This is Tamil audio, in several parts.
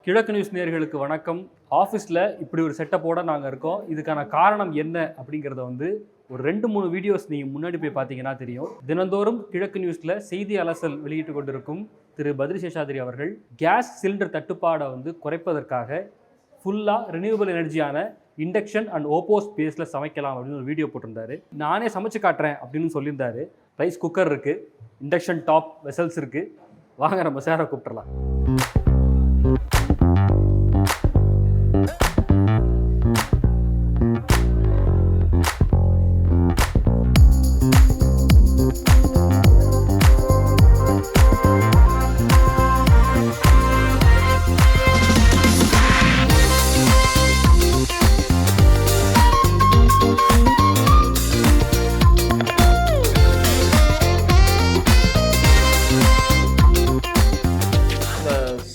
கிழக்கு நியூஸ் நேயர்களுக்கு வணக்கம். ஆஃபீஸில் இப்படி ஒரு செட்டப்போட நாங்கள் இருக்கோம். இதுக்கான காரணம் என்ன அப்படிங்கிறத ஒரு 2-3 வீடியோஸ் நீங்கள் முன்னாடி போய் பார்த்தீங்கன்னா தெரியும். தினந்தோறும் கிழக்கு நியூஸில் செய்தி அலசல் வெளியிட்டு கொண்டிருக்கும் திரு பத்ரி சேஷாத்ரி அவர்கள் கேஸ் சிலிண்டர் தட்டுப்பாடை குறைப்பதற்காக ஃபுல்லாக ரினியூவபிள் எனர்ஜியான இண்டக்ஷன் அண்ட் ஓப்போஸ் பேஸில் சமைக்கலாம் அப்படின்னு ஒரு வீடியோ போட்டிருந்தாரு. நானே சமைச்சு காட்டுறேன் அப்படின்னு சொல்லியிருந்தாரு. ரைஸ் குக்கர் இருக்குது, இண்டக்ஷன் டாப் வெசல்ஸ் இருக்குது. வாங்க நம்ம சாரை கூப்பிட்டுறலாம்.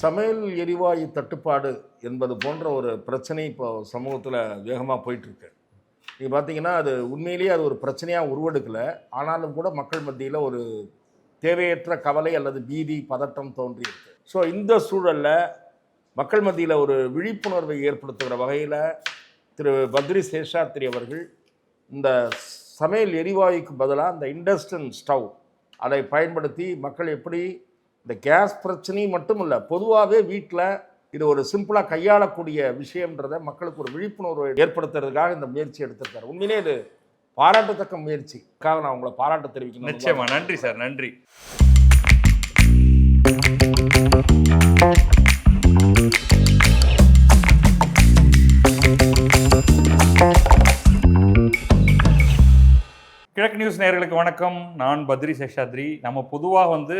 சமையல் எரிவாயு தட்டுப்பாடு என்பது போன்ற ஒரு பிரச்சனை இப்போ சமூகத்தில் வேகமாக போயிட்டுருக்கு. நீங்கள் பார்த்தீங்கன்னா அது உண்மையிலேயே அது ஒரு பிரச்சனையாக உருவெடுக்கலை. ஆனாலும் கூட மக்கள் மத்தியில் ஒரு தேவையற்ற கவலை அல்லது பீதி பதட்டம் தோன்றியிருக்கு. ஸோ இந்த சூழலில் மக்கள் மத்தியில் ஒரு விழிப்புணர்வை ஏற்படுத்துகிற வகையில் திரு பத்ரி சேஷாத்ரி அவர்கள் இந்த சமையல் எரிவாயுக்கு பதிலாக இந்த இண்டக்ஷன் ஸ்டவ் அதை பயன்படுத்தி மக்கள் எப்படி இந்த கேஸ் பிரச்சனை மட்டும் இல்லை, பொதுவாகவே வீட்டில் இது ஒரு சிம்பிளாக கையாளக்கூடிய விஷயம்ன்றதை மக்களுக்கு ஒரு விழிப்புணர்வை ஏற்படுத்துறதுக்காக இந்த முயற்சி எடுத்திருக்காரு. உண்மையிலே இது பாராட்டத்தக்க முயற்சிக்காக நான் உங்களை பாராட்ட தெரிவிக்கணும். நிச்சயமா, நன்றி சார், நன்றி. கிழக்கு நியூஸ் நேயர்களுக்கு வணக்கம். நான் பத்ரி சேஷாத்ரி. நம்ம பொதுவாக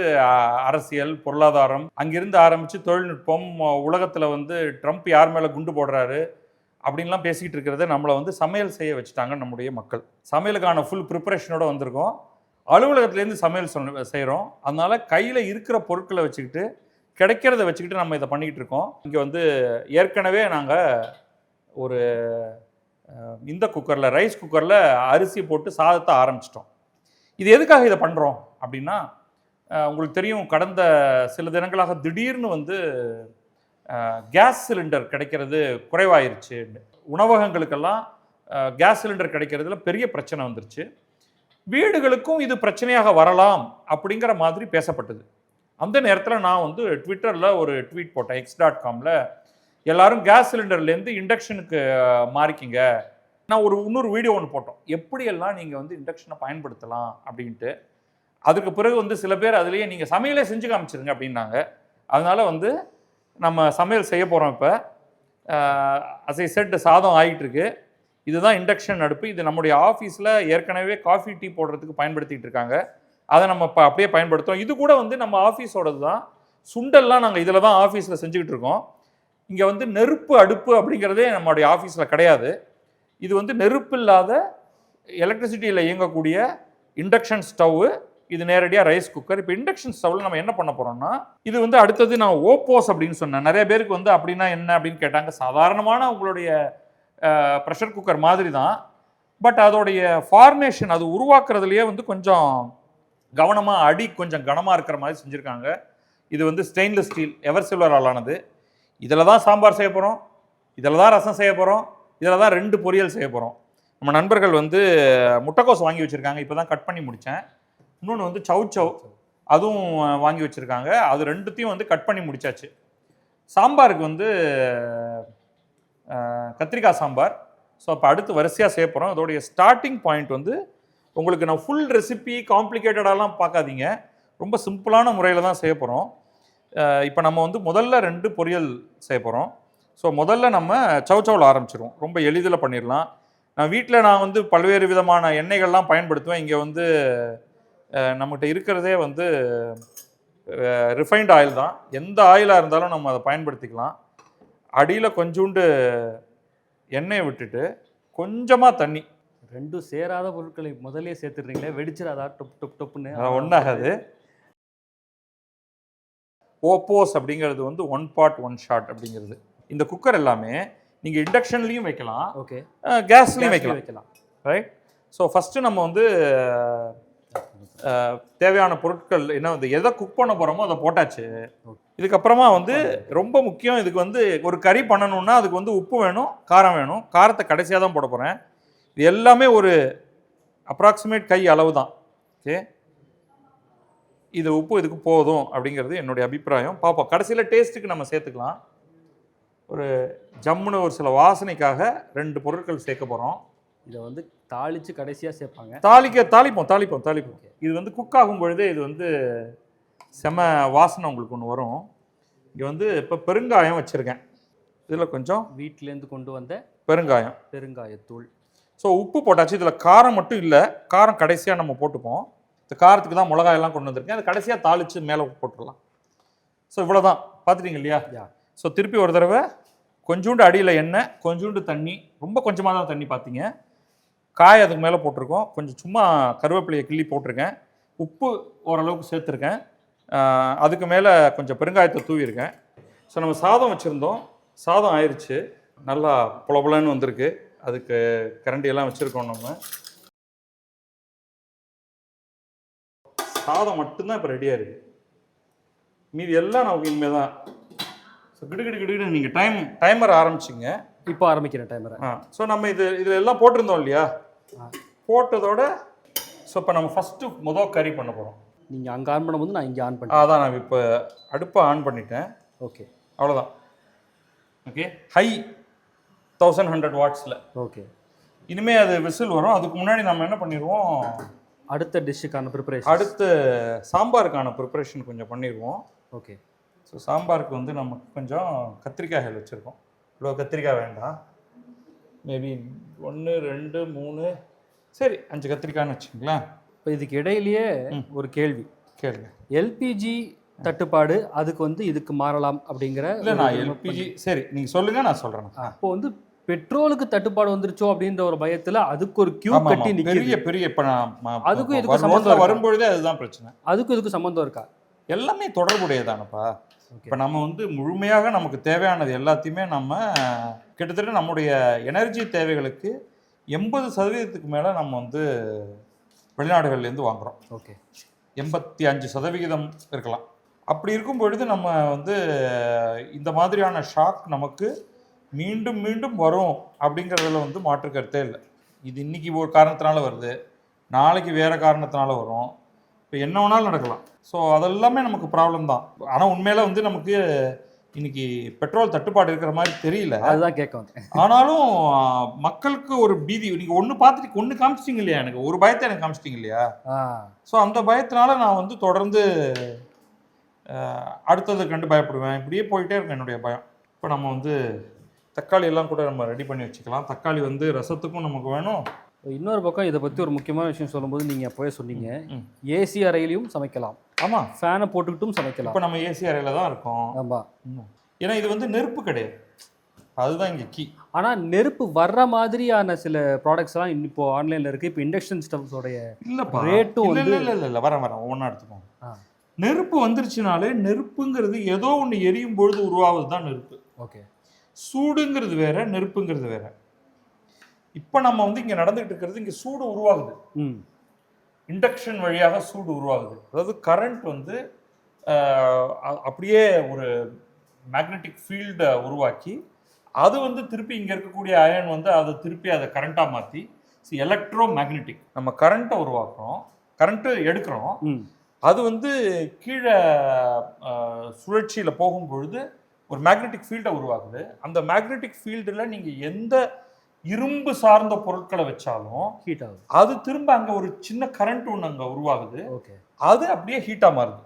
அரசியல், பொருளாதாரம் அங்கிருந்து ஆரம்பித்து தொழில்நுட்பம், உலகத்தில் ட்ரம்ப் யார் மேலே குண்டு போடுறாரு அப்படின்லாம் பேசிக்கிட்டு இருக்கிறத நம்மளை சமையல் செய்ய வச்சுட்டாங்க நம்முடைய மக்கள். சமையலுக்கான ஃபுல் ப்ரிப்பரேஷனோடு வந்திருக்கோம். அலுவலகத்துலேருந்து சமையல் செய்கிறோம். அதனால் கையில் இருக்கிற பொருட்களை வச்சுக்கிட்டு, கிடைக்கிறத வச்சுக்கிட்டு நம்ம இதை பண்ணிக்கிட்டு இருக்கோம். இங்கே ஏற்கனவே நாங்கள் ஒரு இந்த குக்கரில், ரைஸ் குக்கரில் அரிசி போட்டு சாதத்தை ஆரம்பிச்சிட்டோம். இது எதுக்காக இதை பண்ணுறோம் அப்படின்னா, உங்களுக்கு தெரியும், கடந்த சில தினங்களாக திடீர்னு கேஸ் சிலிண்டர் கிடைக்கிறது குறைவாயிருச்சு. உணவகங்களுக்கெல்லாம் கேஸ் சிலிண்டர் கிடைக்கிறதுல பெரிய பிரச்சனை வந்துருச்சு. வீடுகளுக்கும் இது பிரச்சனையாக வரலாம் அப்படிங்கிற மாதிரி பேசப்பட்டது. அந்த நேரத்தில் நான் ட்விட்டரில் ஒரு ட்வீட் போட்டேன். x.comல எல்லாரும் கேஸ் சிலிண்டர்லேருந்து இண்டக்ஷனுக்கு மாறிக்கிங்க. நான் இன்னொரு வீடியோ ஒன்று போட்டோம், எப்படியெல்லாம் நீங்கள் இண்டக்ஷனை பயன்படுத்தலாம் அப்படின்ட்டு. அதுக்கு பிறகு சில பேர் அதுலேயே நீங்கள் சமையலே செஞ்சு காமிச்சிருங்க அப்படின்னாங்க. அதனால் நம்ம சமையல் செய்ய போகிறோம். இப்போ அசை செட் சாதம் ஆகிட்டுருக்கு. இதுதான் இண்டக்ஷன் அடுப்பு. இது நம்முடைய ஆஃபீஸில் ஏற்கனவே காஃபி டீ போடுறதுக்கு பயன்படுத்திகிட்டு இருக்காங்க. அதை நம்ம இப்போ அப்படியே பயன்படுத்துகிறோம். இது கூட நம்ம ஆஃபீஸோடது தான். சுண்டல்லாம் நாங்கள் இதில் தான் ஆஃபீஸில் செஞ்சுக்கிட்டு இருக்கோம். இங்கே நெருப்பு அடுப்பு அப்படிங்கிறதே நம்மளுடைய ஆஃபீஸில் கிடையாது. இது நெருப்பு இல்லாத எலக்ட்ரிசிட்டியில் இயங்கக்கூடிய இண்டக்ஷன் ஸ்டவ்வு. இது நேரடியாக ரைஸ் குக்கர். இப்போ இண்டக்ஷன் ஸ்டவ்வில் நம்ம என்ன பண்ண போகிறோம்னா, இது அடுத்தது நான் ஓப்போஸ் அப்படின்னு சொன்னேன். நிறைய பேருக்கு அப்படின்னா என்ன அப்படின்னு கேட்டாங்க. சாதாரணமான உங்களுடைய ப்ரெஷர் குக்கர் மாதிரி தான். பட் அதோடைய ஃபார்மேஷன், அது உருவாக்குறதுலையே கொஞ்சம் கவனமாக, அடி கொஞ்சம் கனமாக இருக்கிற மாதிரி செஞ்சுருக்காங்க. இது ஸ்டெயின்லெஸ் ஸ்டீல், எவர் சில்வரால் ஆனது. இதில் தான் சாம்பார் செய்ய போகிறோம், இதில் தான் ரசம் செய்ய போகிறோம், இதில் தான் 2 பொரியல் செய்ய போகிறோம். நம்ம நண்பர்கள் முட்டைக்கோஸ் வாங்கி வச்சுருக்காங்க. இப்போ தான் கட் பண்ணி முடித்தேன். இன்னொன்று சவ் அதுவும் வாங்கி வச்சுருக்காங்க. அது 2த்தையும் கட் பண்ணி முடித்தாச்சு. சாம்பாருக்கு கத்திரிக்காய் சாம்பார். ஸோ அப்போ அடுத்து வரிசையாக செய்ய போகிறோம். அதோடைய ஸ்டார்டிங் பாயிண்ட் உங்களுக்கு நான் ஃபுல் ரெசிபி காம்ப்ளிகேட்டடாலாம் பார்க்காதீங்க. ரொம்ப சிம்பிளான முறையில் தான் செய்ய போகிறோம். இப்போ நம்ம முதல்ல 2 பொரியல் செய்ய போகிறோம். ஸோ முதல்ல நம்ம சவ்வில் ஆரம்பிச்சிருவோம். ரொம்ப எளிதில் பண்ணிடலாம். நான் வீட்டில் பல்வேறு விதமான எண்ணெய்கள்லாம் பயன்படுத்துவேன். இங்கே நம்மகிட்ட இருக்கிறதே ரிஃபைண்ட் ஆயில் தான். எந்த ஆயிலாக இருந்தாலும் நம்ம அதை பயன்படுத்திக்கலாம். அடியில் கொஞ்சோண்டு எண்ணெயை விட்டுட்டு கொஞ்சமாக தண்ணி. 2 சேராத பொருட்களை முதலே சேர்த்துடுறீங்களே, வெடிச்சிடாதா? டொப்புன்னு ஒன்றாகாது. ஓப்போஸ் அப்படிங்கிறது 1 pot 1 shot அப்படிங்கிறது. இந்த குக்கர் எல்லாமே நீங்கள் இண்டக்ஷன்லையும் வைக்கலாம், ஓகே, கேஸ்லையும் வைக்கலாம், ரைட்? ஸோ ஃபஸ்ட்டு நம்ம தேவையான பொருட்கள் என்ன எதை குக் பண்ண போகிறோமோ அதை போட்டாச்சு. இதுக்கப்புறமா வந்து ரொம்ப முக்கியம், இதுக்கு வந்து ஒரு கறி பண்ணணும்னா அதுக்கு வந்து உப்பு வேணும், காரம் வேணும். காரத்தை கடைசியாக தான் போட போகிறேன். இது எல்லாமே ஒரு அப்ராக்சிமேட் கை அளவு தான். ஓகே, இது உப்பு இதுக்கு போதும் அப்படிங்கிறது என்னுடைய அபிப்பிராயம். பார்ப்போம், கடைசியில் டேஸ்ட்டுக்கு நம்ம சேர்த்துக்கலாம். ஒரு ஜம்முன்னு ஒரு சில வாசனைக்காக 2 பொருட்கள் சேர்க்க போகிறோம். இதை வந்து தாளித்து கடைசியாக சேர்ப்பாங்க. தாளிப்போம். இது வந்து குக் ஆகும் பொழுதே இது வந்து செம வாசனை உங்களுக்கு ஒன்று வரும். இங்கே வந்து இப்போ பெருங்காயம் வச்சுருக்கேன். இதில் கொஞ்சம் வீட்டிலேருந்து கொண்டு வந்த பெருங்காயத்தூள். ஸோ உப்பு போட்டாச்சு. இதில் காரம் மட்டும் இல்லை, காரம் கடைசியாக நம்ம போட்டுப்போம். இந்த காரத்துக்கு தான் மிளகாயெல்லாம் கொண்டு வந்திருக்கேன். அது கடைசியாக தாளித்து மேலே போட்டுடலாம். ஸோ இவ்வளோதான், பார்த்துட்டீங்க இல்லையா? ஸோ திருப்பி ஒரு தடவை கொஞ்சோண்டு அடியில் எண்ணெய், கொஞ்சோண்டு தண்ணி, ரொம்ப கொஞ்சமாக தான் தண்ணி பார்த்தீங்க. காய் அதுக்கு மேலே போட்டிருக்கோம். கொஞ்சம் சும்மா கருவேப்பிலையை கிள்ளி போட்டிருக்கேன். உப்பு ஓரளவுக்கு சேர்த்துருக்கேன். அதுக்கு மேலே கொஞ்சம் பெருங்காயத்தை தூவியிருக்கேன். ஸோ நம்ம சாதம் வச்சுருந்தோம், சாதம் ஆயிடுச்சு, நல்லா புலபுலன்னு வந்திருக்கு. அதுக்கு கரண்டியெல்லாம் வச்சுருக்கோம். நம்ம சாதம் மட்டும்தான் இப்போ ரெடியாக இருக்குது. மீதி எல்லாம் நமக்கு இனிமேல் தான். ஸோ கிடு நீங்கள் டைமர் ஆரம்பிச்சிங்க. இப்போ ஆரம்பிக்கிறேன் டைமரை. ஸோ நம்ம இதில் எல்லாம் போட்டிருந்தோம் இல்லையா? போட்டதோட ஸோ இப்போ நம்ம ஃபஸ்ட்டு கறி பண்ண போகிறோம். நீங்கள் அங்கே ஆன் பண்ணும்போது நான் இங்கே ஆன் பண்ணேன். அதான் நான் இப்போ அடுப்பை ஆன் பண்ணிட்டேன். ஓகே, அவ்வளோதான். Okay, high 1100 வாட்ஸில். ஓகே, இனிமேல் அது விசில் வரும். அதுக்கு முன்னாடி நம்ம என்ன பண்ணிடுவோம், அடுத்த டிஷ்ஷுக்கான ப்ரிப்பரேஷன், அடுத்து சாம்பாருக்கான ப்ரிப்பரேஷன் கொஞ்சம் பண்ணிடுவோம். ஓகே. ஸோ சாம்பாருக்கு வந்து நமக்கு கொஞ்சம் கத்திரிக்காய்கள் வச்சுருக்கோம். இவ்வளோ கத்திரிக்காய் வேண்டாம், மேபி 1 2 3 சரி 5 கத்திரிக்காய்னு வச்சுங்களேன். இப்போ இதுக்கு இடையிலேயே ஒரு கேள்வி கேளுங்க. எல்பிஜி தட்டுப்பாடு அதுக்கு வந்து இதுக்கு மாறலாம் அப்படிங்கிற. இல்லை, நான் எல்பிஜி சரி நீங்கள் சொல்லுங்கள், நான் சொல்கிறேன். இப்போ வந்து பெட்ரோலுக்கு தட்டுப்பாடு வந்துருச்சோ அப்படின்ற ஒரு பயத்தில் அதுக்கு ஒரு கியூ கட்டி பெரிய பெரிய இப்போ நான் அதுக்கும் இதுக்கு சம்மந்தம் வரும்பொழுதே அதுதான் பிரச்சனை. அதுக்கும் இதுக்கு சம்மந்தம் இருக்கா? எல்லாமே தொடர்புடையதானப்பா. இப்போ நம்ம வந்து முழுமையாக நமக்கு தேவையானது எல்லாத்தையுமே நம்ம கிட்டத்தட்ட நம்முடைய எனர்ஜி தேவைகளுக்கு 80% மேலே நம்ம வந்து வெளிநாடுகள்லேருந்து வாங்குகிறோம். ஓகே, 85% இருக்கலாம். அப்படி இருக்கும் பொழுது நம்ம வந்து இந்த மாதிரியான ஷாக் நமக்கு மீண்டும் மீண்டும் வரும் அப்படிங்கிறதுல வந்து மாற்று கருத்தே இல்லை. இது இன்றைக்கி ஒரு காரணத்தினால வருது, நாளைக்கு வேறு காரணத்தினால வரும், இப்போ என்ன வேணாலும் நடக்கலாம். ஸோ அதெல்லாமே நமக்கு ப்ராப்ளம் தான். ஆனால் உண்மையில் வந்து நமக்கு இன்னைக்கு பெட்ரோல் தட்டுப்பாடு இருக்கிற மாதிரி தெரியல. அதுதான் கேட்க வந்தேன். ஆனாலும் மக்களுக்கு ஒரு பீதி. நீங்கள் ஒன்று பார்த்துட்டு ஒன்று காமிச்சிட்டிங்க இல்லையா, எனக்கு ஒரு பயத்தை எனக்கு காமிச்சிட்டிங்க இல்லையா? ஸோ அந்த பயத்தினால நான் வந்து தொடர்ந்து அடுத்ததை கண்டு பயப்படுவேன். இப்படியே போயிட்டே இருக்கும் என்னுடைய பயம். இப்போ நம்ம வந்து தக்காளி எல்லாம் கூட நம்ம ரெடி பண்ணி வச்சுக்கலாம். தக்காளி வந்து ரசத்துக்கும் நமக்கு வேணும். இன்னொரு பக்கம் இதை பற்றி ஒரு முக்கியமான விஷயம் சொல்லும்போது நீங்கள் அப்போவே சொன்னீங்க, ஏசி அறையிலையும் சமைக்கலாம். ஆமாம், ஃபேனை போட்டுக்கிட்டும் சமைக்கலாம். இப்போ நம்ம ஏசி அறையில் தான் இருக்கோம். ஆமாம், ஏன்னா இது வந்து நெருப்பு கிடையாது, அதுதான் இங்கே கீ. ஆனால் நெருப்பு வர்ற மாதிரியான சில ப்ராடக்ட்ஸ்லாம் இப்போ ஆன்லைனில் இருக்குது. இப்போ இண்டக்ஷன் ஸ்டவ்ஸோடைய இல்லைப்பா ரேட்டும் இல்லை வரேன் ஒவ்வொன்றா எடுத்துக்கோங்க. நெருப்பு வந்துருச்சுனாலே நெருப்புங்கிறது ஏதோ ஒன்று எரியும் பொழுது உருவாவது தான் நெருப்பு. ஓகே, சூடுங்கிறது வேற, நெருப்புங்கிறது வேற. இப்போ நம்ம வந்து இங்கே நடந்துகிட்டு இருக்கிறது, இங்கே சூடு உருவாகுது, இண்டக்ஷன் வழியாக சூடு உருவாகுது. அதாவது கரண்ட் வந்து அப்படியே ஒரு மேக்னெட்டிக் ஃபீல்டை உருவாக்கி அது வந்து திருப்பி இங்கே இருக்கக்கூடிய அயன் வந்து அதை திருப்பி அதை கரண்ட்டாக மாற்றி எலக்ட்ரோ மேக்னெட்டிக் நம்ம கரண்ட்டை உருவாக்குறோம், கரண்ட்டு எடுக்கிறோம். அது வந்து கீழே சுழற்சியில் போகும்பொழுது ஒரு மேக்னெட்டிக் ஃபீல்டை உருவாகுது. அந்த மேக்னெட்டிக் ஃபீல்டில் நீங்கள் எந்த இரும்பு சார்ந்த பொருட்களை வச்சாலும் ஹீட் ஆகுது. அது திரும்ப அங்கே ஒரு சின்ன கரண்ட் ஒன்று அங்கே உருவாகுது. ஓகே, அது அப்படியே ஹீட்டாக மாறுது.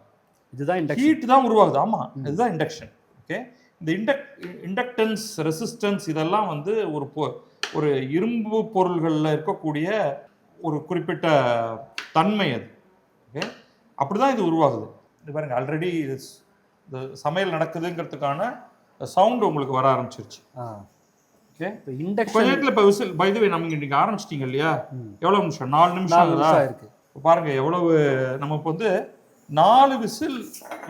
இதுதான் ஹீட் தான் உருவாகுது. ஆமாம், இதுதான் இண்டக்ஷன். ஓகே, இந்த இண்டக்டன்ஸ், ரெசிஸ்டன்ஸ் இதெல்லாம் வந்து ஒரு இரும்பு பொருள்களில் இருக்கக்கூடிய ஒரு குறிப்பிட்ட தன்மை அது. ஓகே, அப்படி தான் இது உருவாகுது. இது பாருங்க, ஆல்ரெடி இந்த சமையல் நடக்குதுங்கிறதுக்கான சவுண்டு உங்களுக்கு வர ஆரம்பிச்சிருச்சு. ஓகே, இண்டக்ஷன் இப்போ விசில் பை தி வே நம்ம இன்றைக்கி ஆரம்பிச்சிட்டிங்க இல்லையா? எவ்வளோ நிமிஷம்? 4 நிமிஷம் இருக்குது. இப்போ பாருங்கள் எவ்வளவு. நம்ம இப்போ வந்து 4 விசில்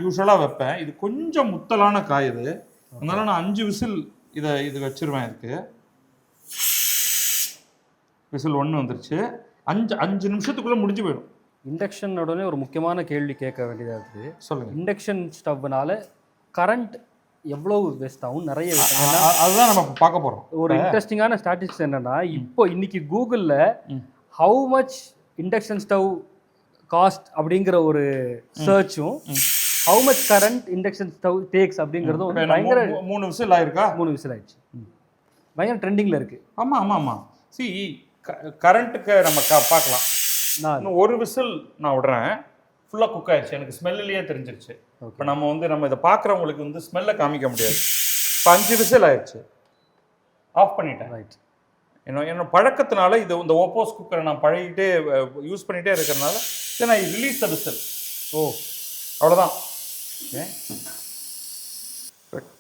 யூஸ்வலாக வைப்பேன். இது கொஞ்சம் முத்தலான காய் இது, அதனால நான் 5 விசில் இது வச்சிருவேன். இதுக்கு விசில் 1 வந்துருச்சு. 5 நிமிஷத்துக்குள்ளே முடிஞ்சு போயிடும். இண்டக்ஷன் உடனே ஒரு முக்கியமான கேள்வி கேட்க வேண்டியதாக இருக்குது. சொல்லுங்கள். இண்டக்ஷன் ஸ்டவ்னால கரண்ட் எவ்வளவு வேஸ்ட் ஆகும் நிறைய waste ஆகும். ஏன்னா அதுதான் நம்ம பார்க்க போறோம். ஒரு இன்ட்ரெஸ்டிங்கான ஸ்டாட்டிஸ்டிக்ஸ் என்னன்னா இப்போ இன்னைக்கு கூகுளில் how much induction stove cost அப்படிங்கிற ஒரு சர்ச்சும் how much current induction stove takes அப்படிங்கிறதும் வந்து பயங்கர 3 விசில் ஆயிருக்கா? 3 விசில் ஆயிடுச்சு. பயங்கர ட்ரெண்டிங்கில் இருக்கு. ஆமாம். கரண்ட்டுக்கு நம்ம பார்க்கலாம். இன்னும் 1 விசில் நான் விடுறேன், ஃபுல்லாக குக் ஆயிடுச்சு, எனக்கு ஸ்மெல்லையே தெரிஞ்சிருச்சு. இப்போ நம்ம இதை பார்க்குறவங்களுக்கு வந்து ஸ்மெல்லை காமிக்க முடியாது. இப்போ 5 விசில் ஆயிடுச்சு, ஆஃப் பண்ணிட்டேன். ரைட். என்னோட பழக்கத்தினால இந்த ஓப்போஸ் குக்கரை நான் பழகிட்டே யூஸ் பண்ணிகிட்டே இருக்கிறதுனால தென் ஐ ரிலீஸ் த விசில். அவ்வளோதான்.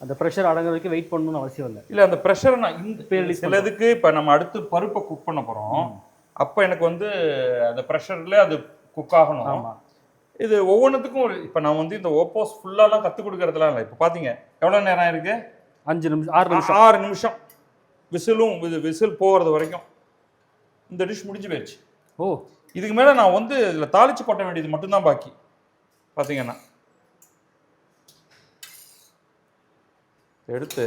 அந்த ப்ரெஷர் அடங்குற வரைக்கும் வெயிட் பண்ணணும்னு அவசியம் இல்லை. அந்த ப்ரெஷரை நான் இந்த சிலதுக்கு இப்போ நம்ம அடுத்து பருப்பை குக் பண்ண போகிறோம், அப்போ எனக்கு வந்து அந்த ப்ரெஷரில் அது குக் ஆகணும். ஆமாம். இது ஒவ்வொன்றுத்துக்கும் இப்போ நான் வந்து இந்த ஓப்போஸ் ஃபுல்லாலாம் கற்றுக் கொடுக்கறதுலாம் இல்லை. இப்போ பார்த்தீங்க எவ்வளோ நேரம் ஆயிருக்கு? 5 நிமிஷம் 6 நிமிஷம் 6 நிமிஷம் விசில் போகிறது வரைக்கும் இந்த டிஷ் முடிஞ்சு போயிடுச்சு. இதுக்கு மேலே நான் வந்து இதில் தாளிச்சு கொட்ட வேண்டியது மட்டும்தான் பாக்கி. பார்த்தீங்கன்னா எடுத்து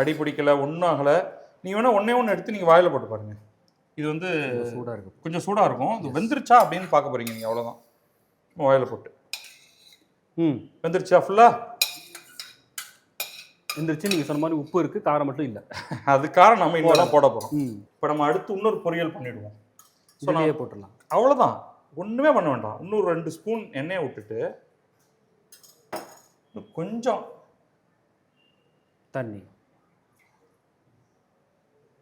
அடி பிடிக்கலை, ஒன்றும் ஆகலை. நீங்கள் வேணால் ஒன்று எடுத்து நீங்கள் வாயில் போட்டு பாருங்கள். இது வந்து சூடாக இருக்கும், கொஞ்சம் சூடாக இருக்கும். இது வெந்துருச்சா அப்படின்னு பார்க்க போகிறீங்க நீங்கள், அவ்வளோதான். வாயில் போட்டு வெந்துருச்சா? ஃபுல்லாக வெந்துருச்சு. நீங்கள் சொன்ன மாதிரி உப்பு இருக்குது, காரம் மட்டும் இல்லை. அது காரம் நம்ம இன்னும் போட போகிறோம். இப்போ நம்ம அடுத்து இன்னொரு பொரியல் பண்ணிவிடுவோம். சொன்னாலே போட்டுடலாம். அவ்வளோதான், ஒன்றுமே பண்ண வேண்டாம். இன்னொரு 2 ஸ்பூன் எண்ணெயை விட்டுட்டு கொஞ்சம் தண்ணி.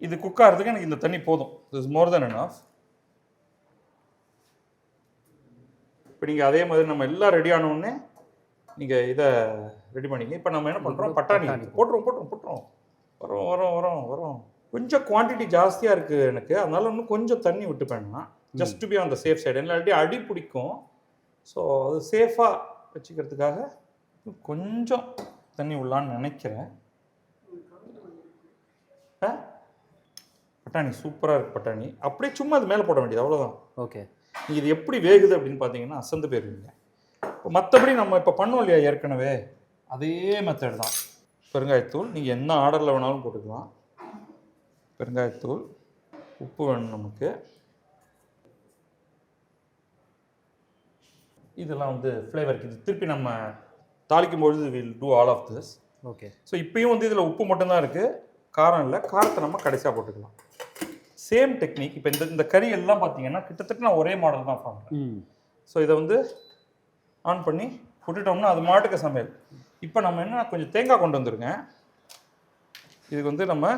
இது குக் ஆகிறதுக்கு எனக்கு இந்த தண்ணி போதும். Is more then enough. இப்போ நீங்கள் அதே மாதிரி நம்ம எல்லாம் ரெடி ஆனோடனே நீங்கள் இதை ரெடி பண்ணிங்க. இப்போ நம்ம என்ன பண்ணுறோம், பட்டாணி போட்டுருவோம். வரோம். கொஞ்சம் குவான்டிட்டி ஜாஸ்தியாக இருக்குது எனக்கு, அதனால இன்னும் கொஞ்சம் தண்ணி விட்டுப்பேன்னா just to be on the safe side. இல்லாட்டி அடி பிடிக்கும். ஸோ அது சேஃபாக வச்சுக்கிறதுக்காக கொஞ்சம் தண்ணி விடலான்னு நினைக்கிறேன். பட்டாணி சூப்பராக இருக்குது. பட்டாணி அப்படியே சும்மா அது மேலே போட வேண்டியது, அவ்வளோதான். ஓகே. நீங்கள் இது எப்படி வேகுது அப்படின்னு பார்த்தீங்கன்னா அசந்து போயிருவீங்க. இப்போ மற்றபடி நம்ம இப்போ பண்ணோம் இல்லையா ஏற்கனவே, அதே மெத்தட் தான். பெருங்காயத்தூள் நீங்கள் என்ன ஆர்டரில் வேணாலும் போட்டுக்கலாம். பெருங்காயத்தூள், உப்பு வேணும் நமக்கு. இதெல்லாம் வந்து ஃப்ளேவருக்கு. இது திருப்பி நம்ம தாளிக்கும் பொழுது will do all of this. Okay. So இப்பயும் வந்து இதில் உப்பு மட்டும்தான் இருக்குது, காரம் இல்லை. காரத்தை நம்ம கடைசியாக போட்டுக்கலாம். Same technique. இப்போ இந்த கறி எல்லாம் பார்த்தீங்கன்னா கிட்டத்தட்ட நான் ஒரே மாடல் தான் பண்ணுறேன். ஸோ இதை வந்து ஆன் பண்ணி விட்டுட்டோம்னா அது மாட்டுக்கு சமையல். இப்போ நம்ம என்ன கொஞ்சம் தேங்காய் கொண்டு வந்துருங்க. இதுக்கு வந்து நம்ம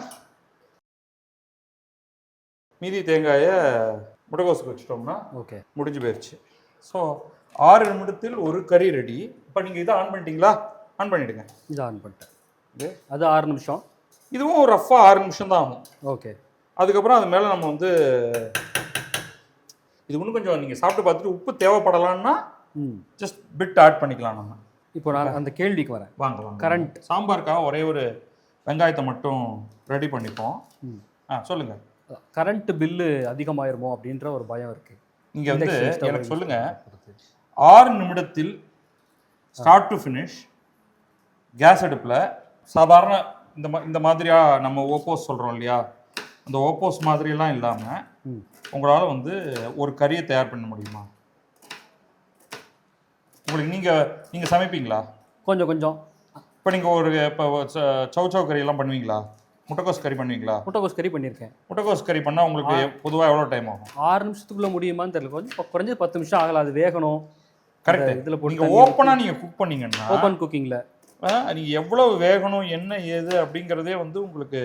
மீதி தேங்காயை முட்டைகோசுக்கு வச்சுட்டோம்னா ஓகே, முடிஞ்சு போயிடுச்சு. ஸோ 6 நிமிடத்தில் ஒரு கறி ரெடி. இப்போ நீங்கள் இதை ஆன் பண்ணிட்டீங்களா? ஆன் பண்ணிவிடுங்க. இதை ஆன் பண்ணிட்டேன். இது அது 6 நிமிஷம். இதுவும் ரஃப்பாக 6 நிமிஷம் தான் ஆகும். ஓகே. அதுக்கப்புறம் அது மேலே நம்ம வந்து இது இன்னும் கொஞ்சம் நீங்கள் சாப்பிட்டு பார்த்துட்டு உப்பு தேவைப்படலான்னா ஜஸ்ட் பிட் ஆட் பண்ணிக்கலாம் நம்ம. இப்போ நான் அந்த கேள்விக்கு வரேன். வாங்க. கரண்ட் சாம்பாருக்காக ஒரே ஒரு வெங்காயத்தை மட்டும் ரெடி பண்ணிப்போம். சொல்லுங்கள். கரண்ட் பில்லு அதிகமாயிருமோ அப்படின்ற ஒரு பயம் இருக்குது. நீங்கள் வந்து எனக்கு சொல்லுங்கள், 6 நிமிடத்தில் ஸ்டார்ட் டு ஃபினிஷ் கேஸ் அடுப்பில் சாதாரண இந்த மாதிரியாக நம்ம ஓப்போஸ் சொல்கிறோம் இல்லையா, அந்த ஓப்போஸ் மாதிரியெல்லாம் இல்லாமல் உங்களால் வந்து ஒரு கறியை தயார் பண்ண முடியுமா? உங்களுக்கு நீங்கள் சமைப்பீங்களா? கொஞ்சம். இப்போ நீங்கள் இப்போ சவ் கறியெல்லாம் பண்ணுவீங்களா? முட்டைக்கோஸ் கறி பண்ணுவீங்களா? முட்டைக்கோஸ் கறி பண்ணியிருக்கேன். முட்டைக்கோஸ் கறி பண்ணால் உங்களுக்கு பொதுவாக எவ்வளோ டைம் ஆகும்? 6 நிமிஷத்துக்குள்ளே முடியுமான்னு தெரியல. கொஞ்சம் குறைஞ்சது 10 நிமிஷம் ஆகலாம். அது வேகணும். கரெக்ட். இதில் போட்டு நீங்கள் ஓப்பனாக நீங்கள் குக் பண்ணீங்கன்னா ஓப்பன் குக்கிங்கில் நீங்கள் எவ்வளவு வேகணும் என்ன ஏது அப்படிங்கிறதே வந்து உங்களுக்கு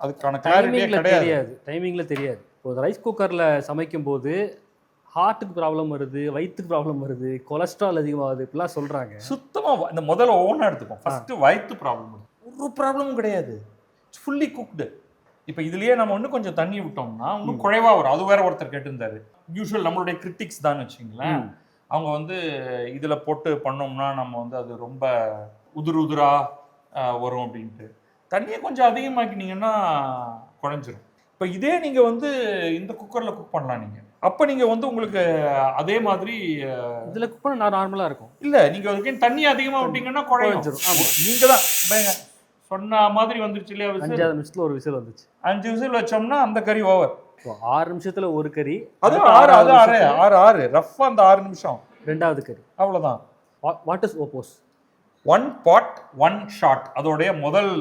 அதுக்கான கிளாரிட்டியே கிடையாது. டைமிங்கில் தெரியாது. இப்போ ரைஸ் குக்கரில் சமைக்கும் போது ஹார்ட்டுக்கு ப்ராப்ளம் வருது, வயிற்றுக்கு ப்ராப்ளம் வருது, கொலஸ்ட்ரால் அதிகமாகுது, இப்படிலாம் சொல்கிறாங்க. சுத்தமாக இந்த முதல்ல ஓனாக எடுத்துப்போம். ஃபஸ்ட்டு வயிற்று ப்ராப்ளம் ஒரு ப்ராப்ளமும் கிடையாது, ஃபுல்லி குக்டு. இப்போ இதுலேயே நம்ம இன்னும் கொஞ்சம் தண்ணி விட்டோம்னா இன்னும் குறைவாக வரும். அது வேற ஒருத்தர் கேட்டிருந்தாரு. யூஸ்வல் நம்மளுடைய கிரிட்டிக்ஸ் தான் வச்சுங்களேன். அவங்க வந்து இதில் போட்டு பண்ணோம்னா நம்ம வந்து அது ரொம்ப உதிராக வரும் அப்படின்ட்டு. தண்ணியை கொஞ்சம் அதிகமாக்கினீங்கன்னா குறைஞ்சிரும். இப்போ இதே நீங்கள் வந்து இந்த குக்கரில் குக் பண்ணலாம். நீங்கள் அப்போ நீங்கள் வந்து உங்களுக்கு அதே மாதிரி இதில் குக் பண்ண நார்மலாக இருக்கும். இல்லை நீங்கள் அதுக்கு தண்ணி அதிகமாக விட்டீங்கன்னா குழைஞ்சிரும். ஆமாம், நீங்கள் தான் பாருங்க, சொன்ன மாதிரி வந்துருச்சு இல்லையா விசில். 5வது நிமிஷத்தில் ஒரு விசில் வந்துச்சு. 5 விசில் வச்சோம்னா அந்த கறி ஓவர். 6 நிமிஷத்தில் ஒரு கறி. அது 6 ரஃப்பாக அந்த 6 நிமிஷம் 2வது கறி. அவ்வளோதான். What is ஓப்போஸ்? 1 pot 1 shot அதோடைய முதல்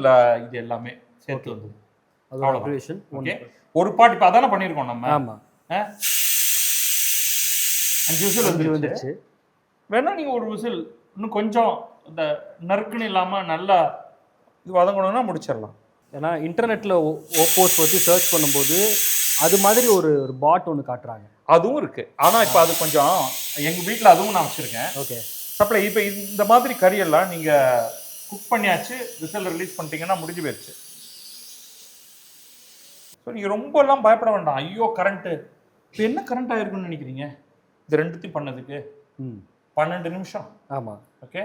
இது எல்லாமே சேர்த்து வந்தது. அதோட அப்ரிவேஷன். ஓகே, ஒரு பாட் இப்போ அதானே பண்ணியிருக்கோம் நம்ம. ஆமாம், 5 விசில் வந்துருச்சு. வேணா நீங்கள் ஒரு விசில் இன்னும் கொஞ்சம் இந்த நறுக்குன்னு இல்லாமல் நல்லா இது வதங்கணும்னா முடிச்சிடலாம். ஏன்னா இன்டர்நெட்டில் ஓப்போஸ் பற்றி சர்ச் பண்ணும்போது அது மாதிரி ஒரு பாட் ஒன்று காட்டுறாங்க. அதுவும் இருக்குது. ஆனால் இப்போ அது கொஞ்சம் எங்கள் வீட்டில் அதுவும் நான் வச்சுருக்கேன். Okay, supply. இப்போ இந்த மாதிரி கறியெல்லாம் நீங்கள் குக் பண்ணியாச்சு, விசில் ரிலீஸ் பண்ணிட்டீங்கன்னா முடிஞ்சு போயிடுச்சு. ஸோ நீங்கள் ரொம்பலாம் பயப்பட வேண்டாம். ஐயோ கரண்ட்டு, இப்போ என்ன கரண்ட் ஆகிருக்குன்னு நினைக்கிறீங்க? இது ரெண்டுத்தையும் பண்ணதுக்கு 12 நிமிஷம். ஆமாம். ஓகே,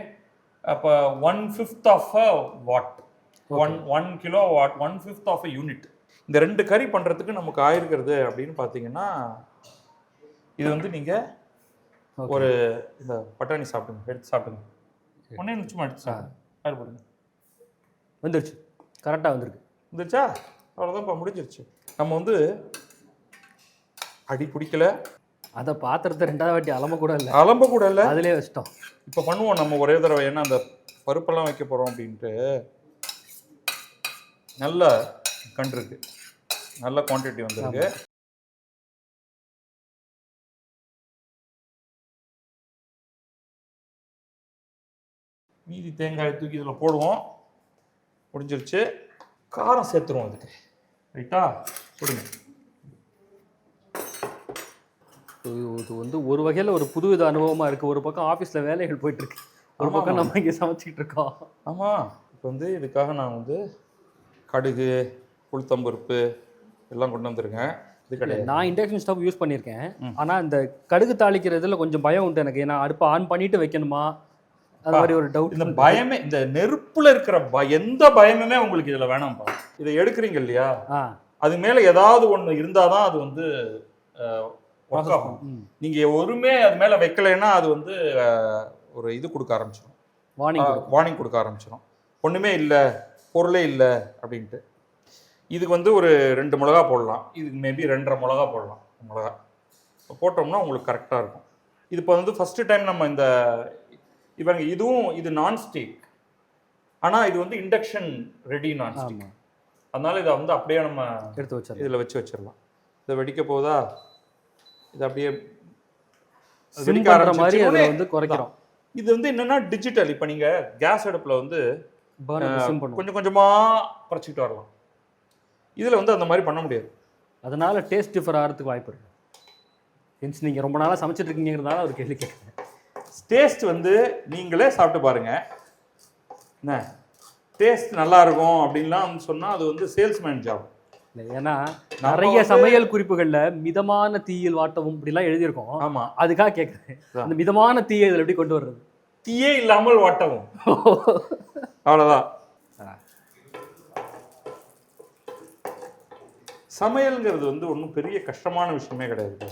அப்போ 1/5 of a watt, 1 kilo watt, 1/5 of a unit. இந்த 2 கறி பண்ணுறதுக்கு நமக்கு ஆயிருக்கிறது அப்படின்னு பார்த்தீங்கன்னா, இது வந்து நீங்கள் ஒரு இந்த பட்டாணி சாப்பிடுங்க, எடுத்து சாப்பிடுங்க. ஒன்றே நிமிஷமா எடுத்து சாப்பிடுங்க. போடுங்க. வந்துருச்சு, கரெக்டாக வந்துருக்கு. வந்துருச்சா? அவ்வளோதான்ப்பா, முடிஞ்சிருச்சு. நம்ம வந்து அடி பிடிக்கல, அதை பாத்திரத்தை 2வது வாட்டி அலம்ப கூட இல்லை, அலம்ப கூட இல்லை, அதிலே வச்சிட்டோம். இப்போ பண்ணுவோம் நம்ம ஒரே தடவை. ஏன்னா அந்த பருப்பெல்லாம் வைக்க போகிறோம் அப்படின்ட்டு. நல்ல கண்டு இருக்கு, நல்ல குவான்டிட்டி வந்துருக்கு. மீதி தேங்காய் தூக்கி இதில் போடுவோம். முடிஞ்சிருச்சு. காரம் சேர்த்துருவோம் அதுக்கு. ரைட்டா? கொடுங்க. இது வந்து ஒரு வகையில் ஒரு புதுவித அனுபவமாக இருக்குது. ஒரு பக்கம் ஆஃபீஸில் வேலைகள் போயிட்டுருக்கு, ஒரு பக்கம் நம்ம இங்கே சமைச்சிக்கிட்டு இருக்கோம். ஆமாம். இப்போ வந்து இதுக்காக நான் வந்து கடுகு, உளுத்தம்பருப்பு எல்லாம் கொண்டு வந்திருக்கேன். இது கிடையாது, நான் இண்டக்ஷன் ஸ்டவ் யூஸ் பண்ணியிருக்கேன். ஆனால் இந்த கடுகு தாளிக்கிறதுல கொஞ்சம் பயம் உண்டு எனக்கு. ஏன்னா அடுப்பை ஆன் பண்ணிட்டு வைக்கணுமா, அது மாதிரி ஒரு டவுட். இந்த பயமே, இந்த நெருப்புல இருக்கிற எந்த பயமுமே உங்களுக்கு இதில் வேணாம்ப்பா. இதை எடுக்கிறீங்க இல்லையா, அது மேலே ஏதாவது ஒன்று இருந்தால் தான் அது வந்து ஒர்க் ஆகும். நீங்கள் ஒருமே அது மேலே வைக்கலைன்னா அது வந்து ஒரு இது கொடுக்க ஆரம்பிச்சிடும், வார்னிங் கொடுக்க ஆரம்பிச்சிடும். ஒன்றுமே இல்லை, பொருளே இல்லை அப்படின்ட்டு. இதுக்கு வந்து ஒரு 2 மிளகா போடலாம், இதுக்கு மேபி 2.5 மிளகா போடலாம். மிளகா போட்டோம்னா உங்களுக்கு கரெக்டாக இருக்கும். இது இப்போ வந்து ஃபஸ்ட்டு டைம் நம்ம இந்த இவங்க இதுவும் இது நான்ஸ்டிக், ஆனால் இது வந்து இண்டக்ஷன் ரெடி நான்ஸ்டிக். அதனால இதை வந்து அப்படியே நம்ம எடுத்து வச்சிடலாம், இதில் வச்சு வச்சிடலாம். இதை வெடிக்க போதா, இது அப்படியே வெடிக்க ஆரம்பிச்சு வந்து குறைக்கிறோம். இது வந்து என்னன்னா டிஜிட்டல். இப்போ நீங்கள் கேஸ் அடுப்பில் வந்து கொஞ்சம் கொஞ்சமாக குறைச்சிக்கிட்டு வரலாம். இதில் வந்து அந்த மாதிரி பண்ண முடியாது. அதனால டேஸ்ட் டிஃபர் ஆகிறதுக்கு வாய்ப்பு இருக்குது. மீன்ஸ் நீங்கள் ரொம்ப நாளாக சமைச்சிட்டு இருக்கீங்கிறதுனால ஒரு கேள்வி கேட்குறேன். டேஸ்ட் வந்து நீங்களே சாப்பிட்டு பாருங்க, என்ன டேஸ்ட் நல்லா இருக்கும் அப்படின்லாம் சொன்னால் அது வந்து சேல்ஸ்மேன் ஜாப். ஏன்னா நிறைய சமையல் குறிப்புகளில் மிதமான தீயில் வாட்டவும் இப்படிலாம் எழுதியிருக்கோம். ஆமாம், அதுக்காக கேட்குறேன். அந்த மிதமான தீயை இதில் எப்படி கொண்டு வர்றது? தீயே இல்லாமல் வாட்டவும், அவ்வளோதான். சமையல்ங்கிறது வந்து ஒன்றும் பெரிய கஷ்டமான விஷயமே கிடையாது.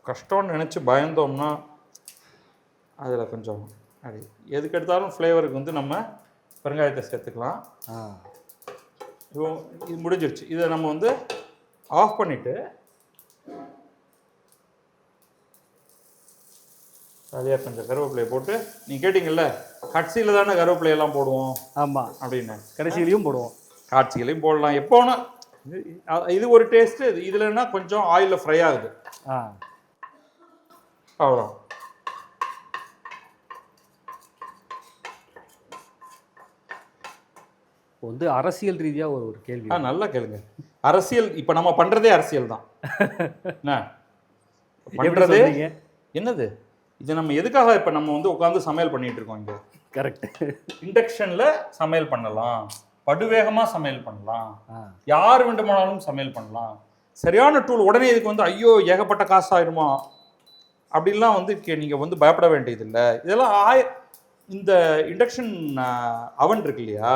கஷ்டம்னு நினச்சி பயந்தோம்னா அதில் கொஞ்சம் அப்படி எதுக்கு எடுத்தாலும் ஃப்ளேவருக்கு வந்து நம்ம பெருங்காயத்தை சேர்த்துக்கலாம். இப்போ இது முடிஞ்சிருச்சு. இதை நம்ம வந்து ஆஃப் பண்ணிவிட்டு அதிலே கொஞ்சம் கருவேப்பிலையை போட்டு, நீங்கள் கேட்டிங்கல்ல கட்சியில் தானே கருவேப்பிலையெல்லாம் போடுவோம். ஆமாம், அப்படின்னு கடைசியிலையும் போடுவோம், காட்சிகளையும் போடலாம் எப்போனா. இது ஒரு டேஸ்ட்டு. இதுலன்னா கொஞ்சம் ஆயிலில் ஃப்ரை ஆகுது, அவ்வளோ. வந்து அரசியல் ரீதியாக ஒரு கேள்வி. நல்லா கேளுங்க. அரசியல் இப்போ நம்ம பண்ணுறதே அரசியல் தான். என்ன பண்ணுறது என்னது இது? நம்ம எதுக்காக இப்போ நம்ம வந்து உட்காந்து சமையல் பண்ணிட்டு இருக்கோம் இங்கே? கரெக்ட். இண்டக்ஷனில் சமையல் பண்ணலாம், படுவேகமாக சமையல் பண்ணலாம், யார் வேண்டுமானாலும் சமையல் பண்ணலாம். சரியான டூல். உடனே இதுக்கு வந்து ஐயோ ஏகப்பட்ட காசு ஆயிடுமா அப்படின்லாம் வந்து நீங்கள் வந்து பயப்பட வேண்டியதில்லை. இதெல்லாம் இந்த இண்டக்ஷன் அவன் இருக்கு இல்லையா,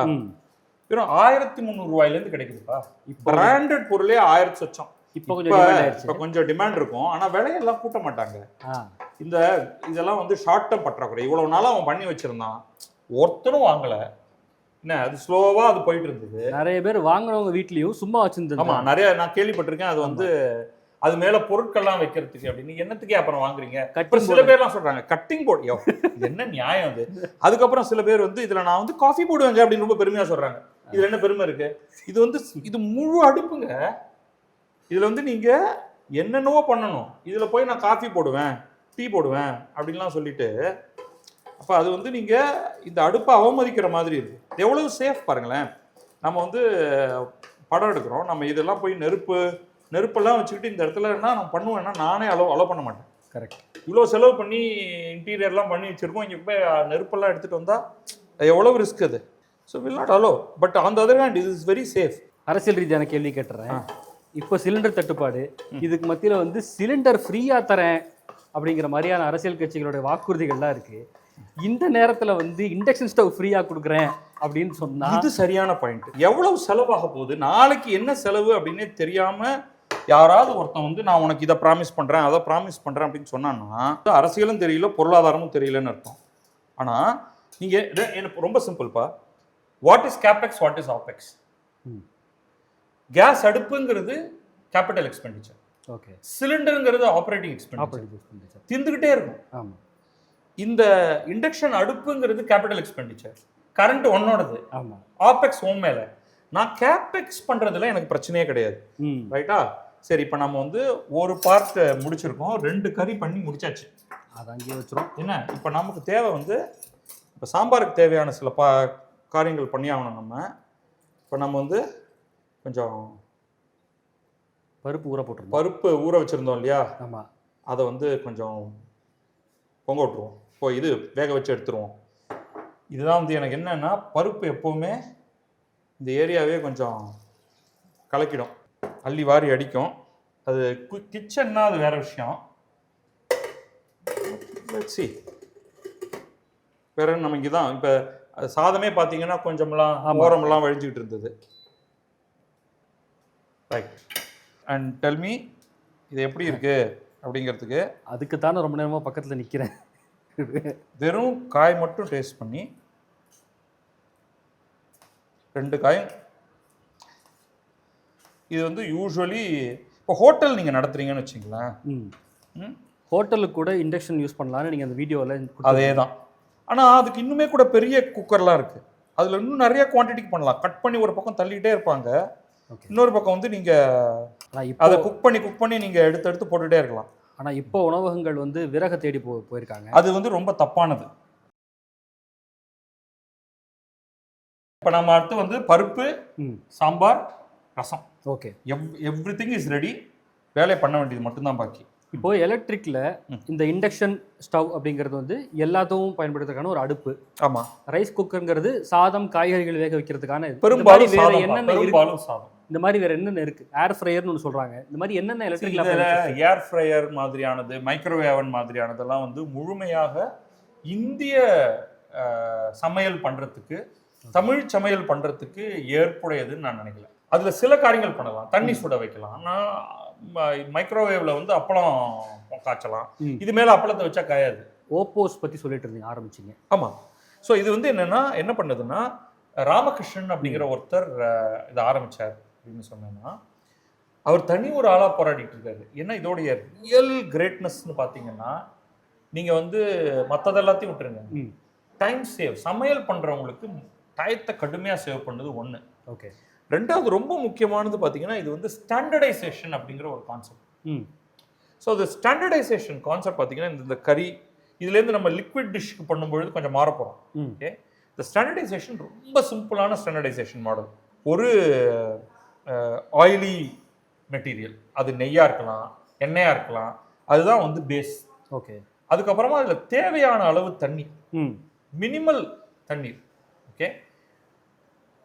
வெறும் 1300 ரூபாயிலேருந்து கிடைக்குதுப்பா. பிராண்டட் பொருளே 1000 சொச்சம். இப்போ கொஞ்சம் demand ஆயிடுச்சு. இப்போ கொஞ்சம் டிமாண்ட் இருக்கும், ஆனால் விலையெல்லாம் கூட்ட மாட்டாங்க. ஆ, இதெல்லாம் வந்து ஷார்ட் டேர்ம் பற்றாக்குறை. இவ்வளவு நாளா அவன் பண்ணி வச்சிருந்தான், ஒருத்தனும் வாங்கல. என்ன, அது ஸ்லோவா அது போயிட்டு இருந்தது. நிறைய பேர் வாங்குறவங்க வீட்லயும் சும்மா வச்சிருந்தது. ஆமா, நிறைய நான் கேள்விப்பட்டிருக்கேன். அது வந்து அது மேல பொருட்கள்லாம் வைக்கிறதுக்கு அப்படின்னு. என்னத்துக்கே அப்புறம் வாங்குறீங்க? அப்புறம் சில பேர்லாம் சொல்றாங்க கட்டிங் போர்டு. என்ன நியாயம் அது? அதுக்கப்புறம் சில பேர் வந்து இதுல நான் வந்து காஃபி போடுவேங்க அப்படின்னு ரொம்ப பெருமையா சொல்றாங்க. இதுல என்ன பெருமை இருக்கு? இது வந்து இது முழு அடுப்புங்க. இதுல வந்து நீங்க என்னென்னவோ பண்ணணும். இதுல போய் நான் காஃபி போடுவேன், டீ போடுவேன் அப்படின்லாம் சொல்லிட்டு, அப்ப அது வந்து நீங்க இந்த அடுப்பை அவமதிக்கிற மாதிரி இருக்கு. எவ்வளவு சேஃப் பாருங்களேன். நம்ம வந்து படம் எடுக்கிறோம், நம்ம இதெல்லாம் போய் நெருப்பெல்லாம் வச்சுக்கிட்டு இந்த இடத்துல என்ன நான் பண்ணுவேன்னா நானே அலோ பண்ண மாட்டேன். கரெக்ட். இவ்வளோ செலவு பண்ணி இன்டீரியர்லாம் பண்ணி வச்சிருக்கோம், இங்கே போய் நெருப்பெல்லாம் எடுத்துகிட்டு வந்தால் எவ்வளவு ரிஸ்க் அது. So will not allow. But on the other hand it is very safe. அரசியல் ரீதியான கேள்வி கேட்டுறேன். இப்போ சிலிண்டர் தட்டுப்பாடு, இதுக்கு மத்தியில் வந்து சிலிண்டர் ஃப்ரீயாக தரேன் அப்படிங்கிற மாதிரியான அரசியல் கட்சிகளோட வாக்குறுதிகள்லாம் இருக்கு. இந்த நேரத்தில் வந்து இண்டக்ஷன் ஸ்டவ் ஃப்ரீயாக கொடுக்குறேன் அப்படின்னு சொன்னா இது சரியான பாயிண்ட். எவ்வளவு செலவாக போகுது, நாளைக்கு என்ன செலவு அப்படின்னே தெரியாம யாராவது ஒருத்தன் வந்து நான் உனக்கு இதை ப்ராமிஸ் பண்றேன் அதை ப்ராமிஸ் பண்றேன் அப்படின்னு சொன்னான்னா அரசியலும் தெரியல, பொருளாதாரமும் தெரியலன்னு அர்த்தம். ஆனா நீங்க எனக்கு ரொம்ப சிம்பிள்ப்பா. What is capex, what is opex? Gas அடுப்புங்கிறது கேபிட்டல் எக்ஸ்பெண்டிச்சர். ஓகே. சிலிண்டருங்கிறது ஆப்ரேட்டிங் எக்ஸ்பெண்டிச்சர். திந்துக்கிட்டே இருக்கும். ஆமா. இந்த இண்டக்ஷன் அடுப்புங்கிறது கேபிட்டல் எக்ஸ்பெண்டிச்சர். கரண்ட் ஒன்னோடது. ஆமா. ஆபெக்ஸ் ஹோம் மேல. நான் கேபெக்ஸ் பண்றதுல எனக்கு பிரச்சனையே கிடையாது. ரைட்டா? சரி, இப்போ நம்ம வந்து ஒரு பார்ட் முடிச்சிருக்கோம், 2 கறி பண்ணி முடிச்சாச்சு. அதை அங்கேயே வச்சிரும். என்ன, இப்போ நமக்கு தேவை வந்து இப்போ சாம்பாருக்கு தேவையான சில காரியங்கள் பண்ணி ஆகணும். இப்போ நம்ம வந்து கொஞ்சம் பருப்பு ஊற வச்சுருந்தோம் இல்லையா? ஆமாம். அதை வந்து கொஞ்சம் பொங்க விட்டுருவோம். இப்போ இது வேக வச்சு எடுத்துருவோம். இதுதான் வந்து எனக்கு என்னன்னா, பருப்பு எப்போவுமே இந்த ஏரியாவே கொஞ்சம் கலக்கிடும், அள்ளி வாரி அடிக்கும். அது கிச்சன்னா அது வேற விஷயம். வேற நம்ம இங்கே தான் இப்போ சாதமே பார்த்தீங்கன்னா கொஞ்சமெல்லாம் ஓரமெல்லாம் வழிஞ்சிக்கிட்டு இருந்தது. ரைட். அண்ட் டெல் மீ, இது எப்படி இருக்கு அப்படிங்கிறதுக்கு அதுக்கு தானே ரொம்ப நேரமாக பக்கத்தில் நிற்கிறேன். வெறும் காய் மட்டும் டேஸ்ட் பண்ணி 2 காயும். இது வந்து யூஸ்வலி இப்போ ஹோட்டல் நீங்கள் நடத்துறீங்கன்னு வச்சுங்களேன், ஹோட்டலுக்கு கூட இண்டக்ஷன் யூஸ் பண்ணலான்னு நீங்கள் அந்த வீடியோவில் அதே தான். ஆனால் அதுக்கு இன்னுமே கூட பெரிய குக்கர்லாம் இருக்குது. அதில் இன்னும் நிறைய குவான்டிட்டிக்கு பண்ணலாம். கட் பண்ணி ஒரு பக்கம் தள்ளிகிட்டே இருப்பாங்க, இன்னொரு பக்கம் வந்து நீங்கள் அதை குக் பண்ணி நீங்கள் எடுத்து போட்டுகிட்டே இருக்கலாம். ஆனால் இப்போ உணவகங்கள் வந்து விறக தேடி போயிருக்காங்க. அது வந்து ரொம்ப தப்பானது. இப்போ நம்ம அடுத்து வந்து பருப்பு, சாம்பார், ரசம். ஓகே. Everything is ready. வேலையை பண்ண வேண்டியது மட்டும்தான் பாக்கி. இப்போ எலக்ட்ரிக்ல இந்த இண்டக்ஷன் ஸ்டவ் அப்படிங்கிறது வந்து எல்லாத்தையும் பயன்படுத்துறதுக்கான ஒரு அடுப்பு. ஆமா. ரைஸ் குக்கர்ங்கிறது சாதம் காய்கறிகள் வேக வைக்கிறதுக்கான. பெரும்பாலும் வேற என்னென்ன பெரும்பாலும் சாதம். இந்த மாதிரி வேற என்னென்ன இருக்கு? ஏர் ஃப்ரையர்னு ஒன்று சொல்றாங்க. இந்த மாதிரி என்னென்ன எலக்ட்ரிக்ல ஏர் ஃப்ரையர் மாதிரியானது, மைக்ரோவேவன் மாதிரியானதெல்லாம் வந்து முழுமையாக இந்திய சமையல் பண்றதுக்கு, தமிழ் சமையல் பண்றதுக்கு ஏற்புடையதுன்னு நான் நினைக்கல. அதுல சில காரியங்கள் பண்ணலாம். தண்ணி சுட வைக்கலாம், மைக்ரோவேவ்ல வந்து அப்பளம் காய்ச்சலாம். இது மேல அப்பளத்தை வச்சா காயாது. ஓப்போஸ் பத்தி சொல்லிட்டு இருந்தீங்க, ஆரம்பிச்சிங்க. ஆமா. ஸோ இது வந்து என்னன்னா, என்ன பண்ணுதுன்னா, ராமகிருஷ்ணன் அப்படிங்கிற ஒருத்தர் இதை ஆரம்பிச்சார் அப்படின்னு சொன்னேன்னா, அவர் தனி ஒரு ஆளா போராடிட்டு இருக்காரு. ஏன்னா இதோடைய ரியல் கிரேட்னஸ்ன்னு பார்த்தீங்கன்னா, நீங்க வந்து மற்றது எல்லாத்தையும் விட்டுருங்க, டைம் சேவ். சமையல் பண்றவங்களுக்கு டயத்தை கடுமையாக சேவ் பண்ணது ஒன்று. ஓகே. ரெண்டாவது ரொம்ப முக்கியமானது பார்த்தீங்கன்னா, இது வந்து ஸ்டாண்டர்டைசேஷன் அப்படிங்கிற ஒரு கான்செப்ட். ஸோ இந்த ஸ்டாண்டர்டைசேஷன் கான்செப்ட் பார்த்தீங்கன்னா, இந்த கறி இதுலேருந்து நம்ம லிக்விட் டிஷ்க்கு பண்ணும்பொழுது கொஞ்சம் மாறப்போகிறோம். ஓகே. இந்த ஸ்டாண்டர்டைசேஷன் ரொம்ப சிம்பிளான ஸ்டாண்டர்டைசேஷன் மாடல். ஒரு ஆயிலி மெட்டீரியல், அது நெய்யாக இருக்கலாம், எண்ணெயாக இருக்கலாம், அதுதான் வந்து பேஸ். ஓகே. அதுக்கப்புறமா அதில் தேவையான அளவு தண்ணி, மினிமல் தண்ணீர். Okay.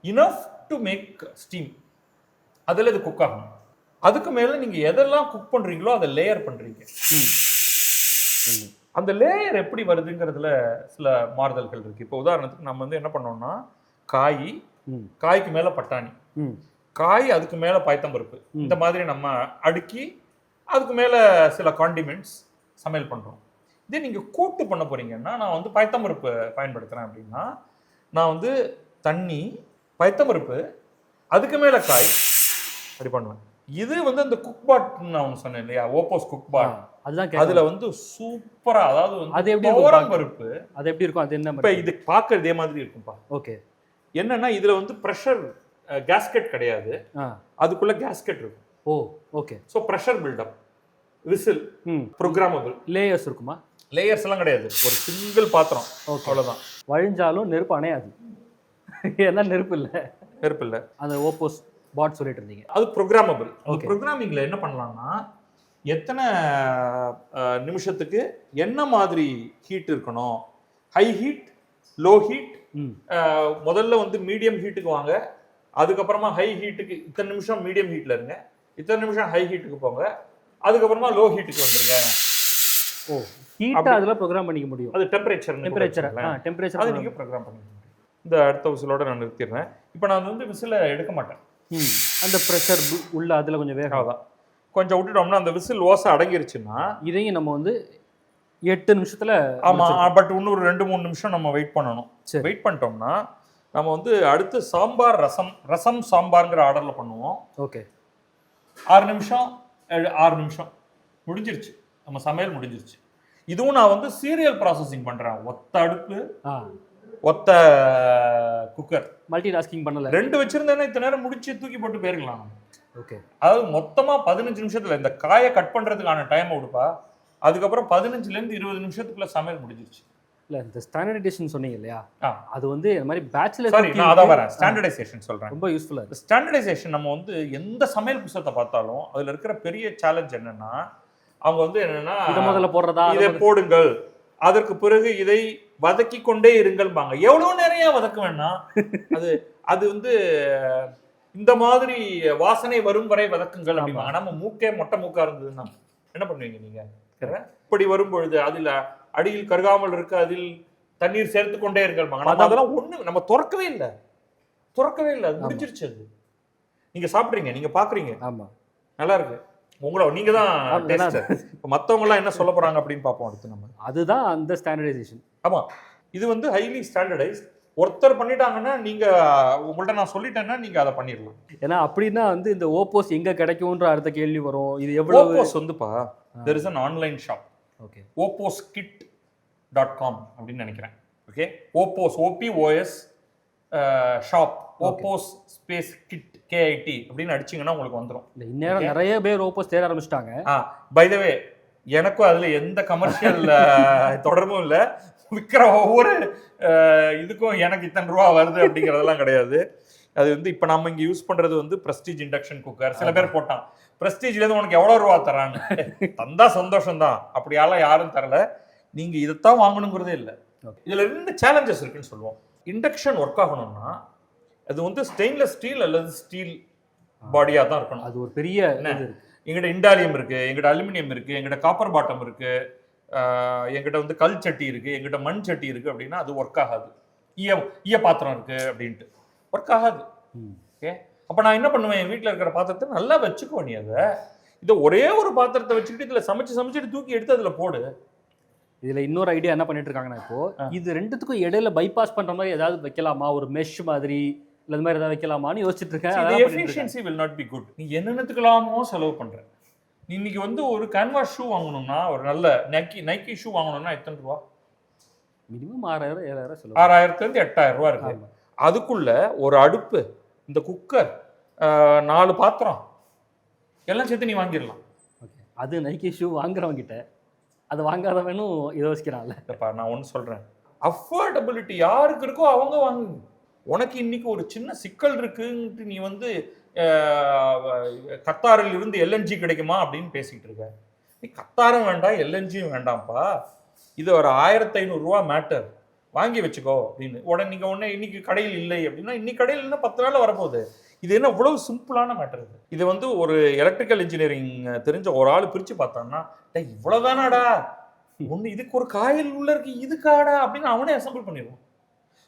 Enough to make steam. அதில் இது குக் ஆகணும். அதுக்கு மேலே நீங்கள் எதெல்லாம் குக் பண்ணுறீங்களோ அதை லேயர் பண்ணுறீங்க. அந்த லேயர் எப்படி வருதுங்கிறதுல சில மாறுதல்கள் இருக்குது. இப்போ உதாரணத்துக்கு நம்ம வந்து என்ன பண்ணோம்னா, காய்க்கு மேலே பட்டாணி, காய், அதுக்கு மேலே பயத்தம்பருப்பு, இந்த மாதிரி நம்ம அடுக்கி அதுக்கு மேலே சில காண்டிமெண்ட்ஸ் சமையல் பண்ணுறோம். இதே நீங்கள் கூட்டு பண்ண போகிறீங்கன்னா, நான் வந்து பயத்தம்பருப்பு பயன்படுத்துகிறேன் அப்படின்னா, நான் வந்து தண்ணி, பயத்தம்பருப்பு, அதுக்கு மேலே காய் அப்படி பண்ணுவேன். இது வந்து அந்த குக் பாட் நான் ஒன்று சொன்னேன் இல்லையா, ஓப்போஸ் குக் பாட், அதுதான் அதில் வந்து சூப்பராக, அதாவது அது வந்து எப்படி துவரம் பருப்பு, அது எப்படி இருக்கும், அது என்ன இப்போ இது பார்க்க இதே மாதிரி இருக்கும்பா. ஓகே. என்னன்னா இதில் வந்து ப்ரெஷர் கேஸ்கெட் கிடையாது, அதுக்குள்ள கேஸ்கெட் இருக்கும். Oh okay. So pressure buildup, whistle, programmable, layers இருக்குமா? லேயர்ஸ் எல்லாம் கிடையாது, ஒரு சிங்கிள் பாத்திரம், அவ்வளோதான். வழிஞ்சாலும் நெருப்பு அணையாது, ஏன்னா நெருப்பு இல்லை. அந்த ஓப்போஸ் பாட் சொல்லிட்டு இருந்தீங்க, அது ப்ரோக்ராமபிள். ப்ரோக்ராமிங்கில் என்ன பண்ணலாம்னா, எத்தனை நிமிஷத்துக்கு என்ன மாதிரி ஹீட் இருக்கணும், ஹை ஹீட், லோ ஹீட், முதல்ல வந்து மீடியம் ஹீட்டுக்கு வாங்க, அதுக்கப்புறமா ஹை ஹீட்டுக்கு இத்தனை நிமிஷம் மீடியம் ஹீட்டில் இருங்க, இத்தனை நிமிஷம் ஹை ஹீட்டுக்கு போங்க, அதுக்கப்புறமா லோ ஹீட்டுக்கு வந்துருங்க. ஓ, ஹீட்டை அதில் ப்ரோக்ராம் பண்ணிக்க முடியும். அது டெம்பரேச்சர் அது நீங்கள் ப்ரோக்ராம் பண்ணிக்க முடியும். இந்த அடுத்த விசிலோட நான் நிறுத்திடுறேன். இப்போ நான் வந்து விசிலை எடுக்க மாட்டேன், அந்த ப்ரெஷர் உள்ள அதில் கொஞ்சம் வேகம் தான் கொஞ்சம் விட்டுட்டோம்னா அந்த விசில் ஓசை அடங்கிருச்சுன்னா இதையும் நம்ம வந்து 8 நிமிஷத்தில். ஆமாம், பட் இன்னொரு 2-3 நிமிஷம் நம்ம வெயிட் பண்ணணும். வெயிட் பண்ணிட்டோம்னா நம்ம வந்து அடுத்து சாம்பார், ரசம் சாம்பார்ங்கிற ஆர்டரில் பண்ணுவோம். ஓகே. 6 நிமிஷம் முடிஞ்சிருச்சு, நம்ம சமையல் முடிஞ்சிருச்சு. இதுவும் நான் வந்து சீரியல் ப்ராசஸிங் பண்ணுறேன். ஒத்த அடுப்பு, ஒத்த குக்கர், மல்டி டாஸ்கிங் பண்ணல. 2 வச்சிருந்தேன்னா இத்தனை நேரம் முடிச்சு தூக்கி போட்டு போயிருக்கலாம். ஓகே. அதாவது மொத்தமாக 15 நிமிஷத்தில் இந்த காயை கட் பண்ணுறதுக்கான டைம் விடுப்பா, அதுக்கப்புறம் 15லேருந்து 20 நிமிஷத்துக்குள்ள சமையல் முடிஞ்சிருச்சு. இல்லை, இந்த ஸ்டாண்டர்டைசேஷன் சொன்னீங்க இல்லையா, அது வந்து இந்த மாதிரி பேச்சுலர். சாரி, நான் அதான் வரேன், ஸ்டாண்டர்டைசேஷன் சொல்கிறேன். ரொம்ப யூஸ்ஃபுல்லாக இருக்குது ஸ்டாண்டர்டைசேஷன். நம்ம வந்து எந்த சமையல் புத்தகத்தை பார்த்தாலும் அதில் இருக்கிற பெரிய சேலஞ்ச் என்னன்னா, அவங்க வந்து என்னன்னா, இதை முதல்ல போடுறதா, இதை போடுங்கள், அதற்கு பிறகு இதை வதக்கி கொண்டே இருங்கள்பாங்க. எவ்வளவு நிறைய வதக்க வேண்டாம், அது வந்து இந்த மாதிரி வாசனை வரும் வரை வதக்குங்கள் அப்படிம்பாங்க. நம்ம மூக்கே மொட்டை மூக்கா இருந்ததுன்னா என்ன பண்ணுவீங்க நீங்க? இப்படி வரும் பொழுது அதில் அடியில் கருகாமல் இருக்கு, அதில் தண்ணீர் சேர்த்து கொண்டே இருங்கள்பாங்க. நம்ம அதெல்லாம் ஒண்ணு நம்ம திறக்கவே இல்லை, அது முடிஞ்சிருச்சு. அது நீங்க சாப்பிட்றீங்க, நீங்க பாக்குறீங்க, ஆமா நல்லா இருக்கு, உங்களை நீங்க தான் மற்றவங்க எல்லாம் என்ன சொல்ல போறாங்க அப்படின்னு பார்ப்போம் அடுத்து நம்ம. அதுதான் அந்த ஸ்டாண்டர்டைசேஷன். ஆமா, இது வந்து ஹைலி ஸ்டாண்டர்டைஸ்ட். ஒருத்தர் பண்ணிட்டாங்கன்னா நீங்க, உங்கள்ட்ட நான் சொல்லிட்டேன்னா நீங்க அதை பண்ணிடலாம். ஏன்னா அப்படின்னா வந்து இந்த ஓப்போஸ் எங்க கிடைக்கும்ன்ற அடுத்த கேள்வி வரும். இது எவ்வளவு? ஓப்போஸ் வந்துப்பா, there is an online shop. Okay, opposkit.com அப்படின்னு நினைக்கிறேன். Okay, ஓப்போஸ் OPOS shop, ஓப்போஸ் space kit KIT அப்படின்னு அடிச்சிங்கன்னா உங்களுக்கு வந்துடும். இல்லை, இந்நேரம் நிறைய பேர் ஓப்போஸ் தேட ஆரம்பிச்சிட்டாங்க. பை த வே, எனக்கும் அதில் எந்த கமர்ஷியல் தொடர்பும் இல்லை. விற்கிற ஒவ்வொரு இதுக்கும் எனக்கு இத்தனை ரூபா வருது அப்படிங்கிறதெல்லாம் கிடையாது. அது வந்து இப்போ நம்ம இங்கே யூஸ் பண்ணுறது வந்து ப்ரெஸ்டீஜ் இண்டக்ஷன் குக்கர். சில பேர் போட்டான், ப்ரெஸ்டீஜ்லேருந்து உனக்கு எவ்வளோ ரூபா தரான்னு. தந்தா சந்தோஷம்தான், அப்படியாலாம் யாரும் தரல. நீங்கள் இதைத்தான் வாங்கணுங்கிறதே இல்லை. இதில் 2 சேலஞ்சஸ் இருக்குன்னு சொல்லுவோம். இண்டக்ஷன் ஒர்க் ஆகணும்னா அது வந்து ஸ்டெயின்லெஸ் ஸ்டீல் அல்லது ஸ்டீல் பாடியாக தான் இருக்கணும். அது ஒரு பெரிய எங்கிட்ட இண்டாலியம் இருக்குது, எங்கிட்ட அலுமினியம் இருக்குது, எங்கிட்ட காப்பர் பாட்டம் இருக்குது, எங்கிட்ட வந்து கல் சட்டி இருக்குது, எங்கிட்ட மண் சட்டி இருக்குது அப்படின்னா அது ஒர்க் ஆகாது. ஈய பாத்திரம் இருக்குது அப்படின்ட்டு ஒர்க் ஆகாது. ஓகே, அப்போ நான் என்ன பண்ணுவேன், என் வீட்டில் இருக்கிற பாத்திரத்தை நல்லா வச்சுக்குவேன். நீ இதை ஒரே ஒரு பாத்திரத்தை வச்சுக்கிட்டு இதில் சமைச்சிட்டு தூக்கி எடுத்து அதில் போடு. இதில் இன்னொரு ஐடியா என்ன பண்ணிட்டு இருக்காங்கன்னா, இப்போ இது ரெண்டுத்துக்கும் இடையில பைபாஸ் பண்ணுற மாதிரி ஏதாவது வைக்கலாமா, ஒரு மெஷ் மாதிரி இல்லை இந்த மாதிரி ஏதாவது வைக்கலாமான்னு யோசிச்சுட்டு இருக்கேன். Efficiency will not be good. நீ என்னென்னத்துக்கலாமோ செலவு பண்ணுற. இன்னைக்கு வந்து ஒரு கேன்வாஸ் ஷூ வாங்கணும்னா, ஒரு நல்ல நைக்கி ஷூ வாங்கணும்னா எத்தனை ரூபா? மினிமம் 6000-7000 செலவு. 6000 to 8000 ரூபா இருக்கு. அதுக்குள்ள ஒரு அடுப்பு, இந்த குக்கர், 4 பாத்திரம் எல்லாம் சேர்த்து நீ வாங்கிடலாம். ஓகே, அது நைக்கி ஷூ வாங்குறவங்கிட்ட, அது வாங்காதவனும் யோசிக்கிறான்ல. இல்லைப்பா, நான் ஒன்று சொல்கிறேன், அஃபோர்டபிலிட்டி யாருக்கு இருக்கோ அவங்க வாங்குங்க. உனக்கு இன்னைக்கு ஒரு சின்ன சிக்கல் இருக்குன்ட்டு நீ வந்து கத்தாரில் இருந்து LNG கிடைக்குமா அப்படின்னு பேசிக்கிட்டு இருக்க. நீ கத்தாரும் வேண்டாம், LNGயும் வேண்டாம்ப்பா, இது ஒரு 1500 ரூபா மேட்டர், வாங்கி வச்சுக்கோ அப்படின்னு. உடனே இன்னைக்கு கடையில் இல்லை அப்படின்னா, இன்னைக்கு கடையில் இல்லைன்னா 10 நாளில் வரப்போகுது. இது என்ன இவ்வளவு சிம்பிளான மேட்டர்? இது வந்து ஒரு எலக்ட்ரிக்கல் இன்ஜினியரிங் தெரிஞ்ச ஒரு ஆள் பிரித்து பார்த்தான்னா, இவ்வளோதானாடா, ஒன்று இதுக்கு ஒரு காயில் உள்ள இருக்கு, இதுக்காடா அப்படின்னு அவனே அசம்பிள் பண்ணிடுவான்.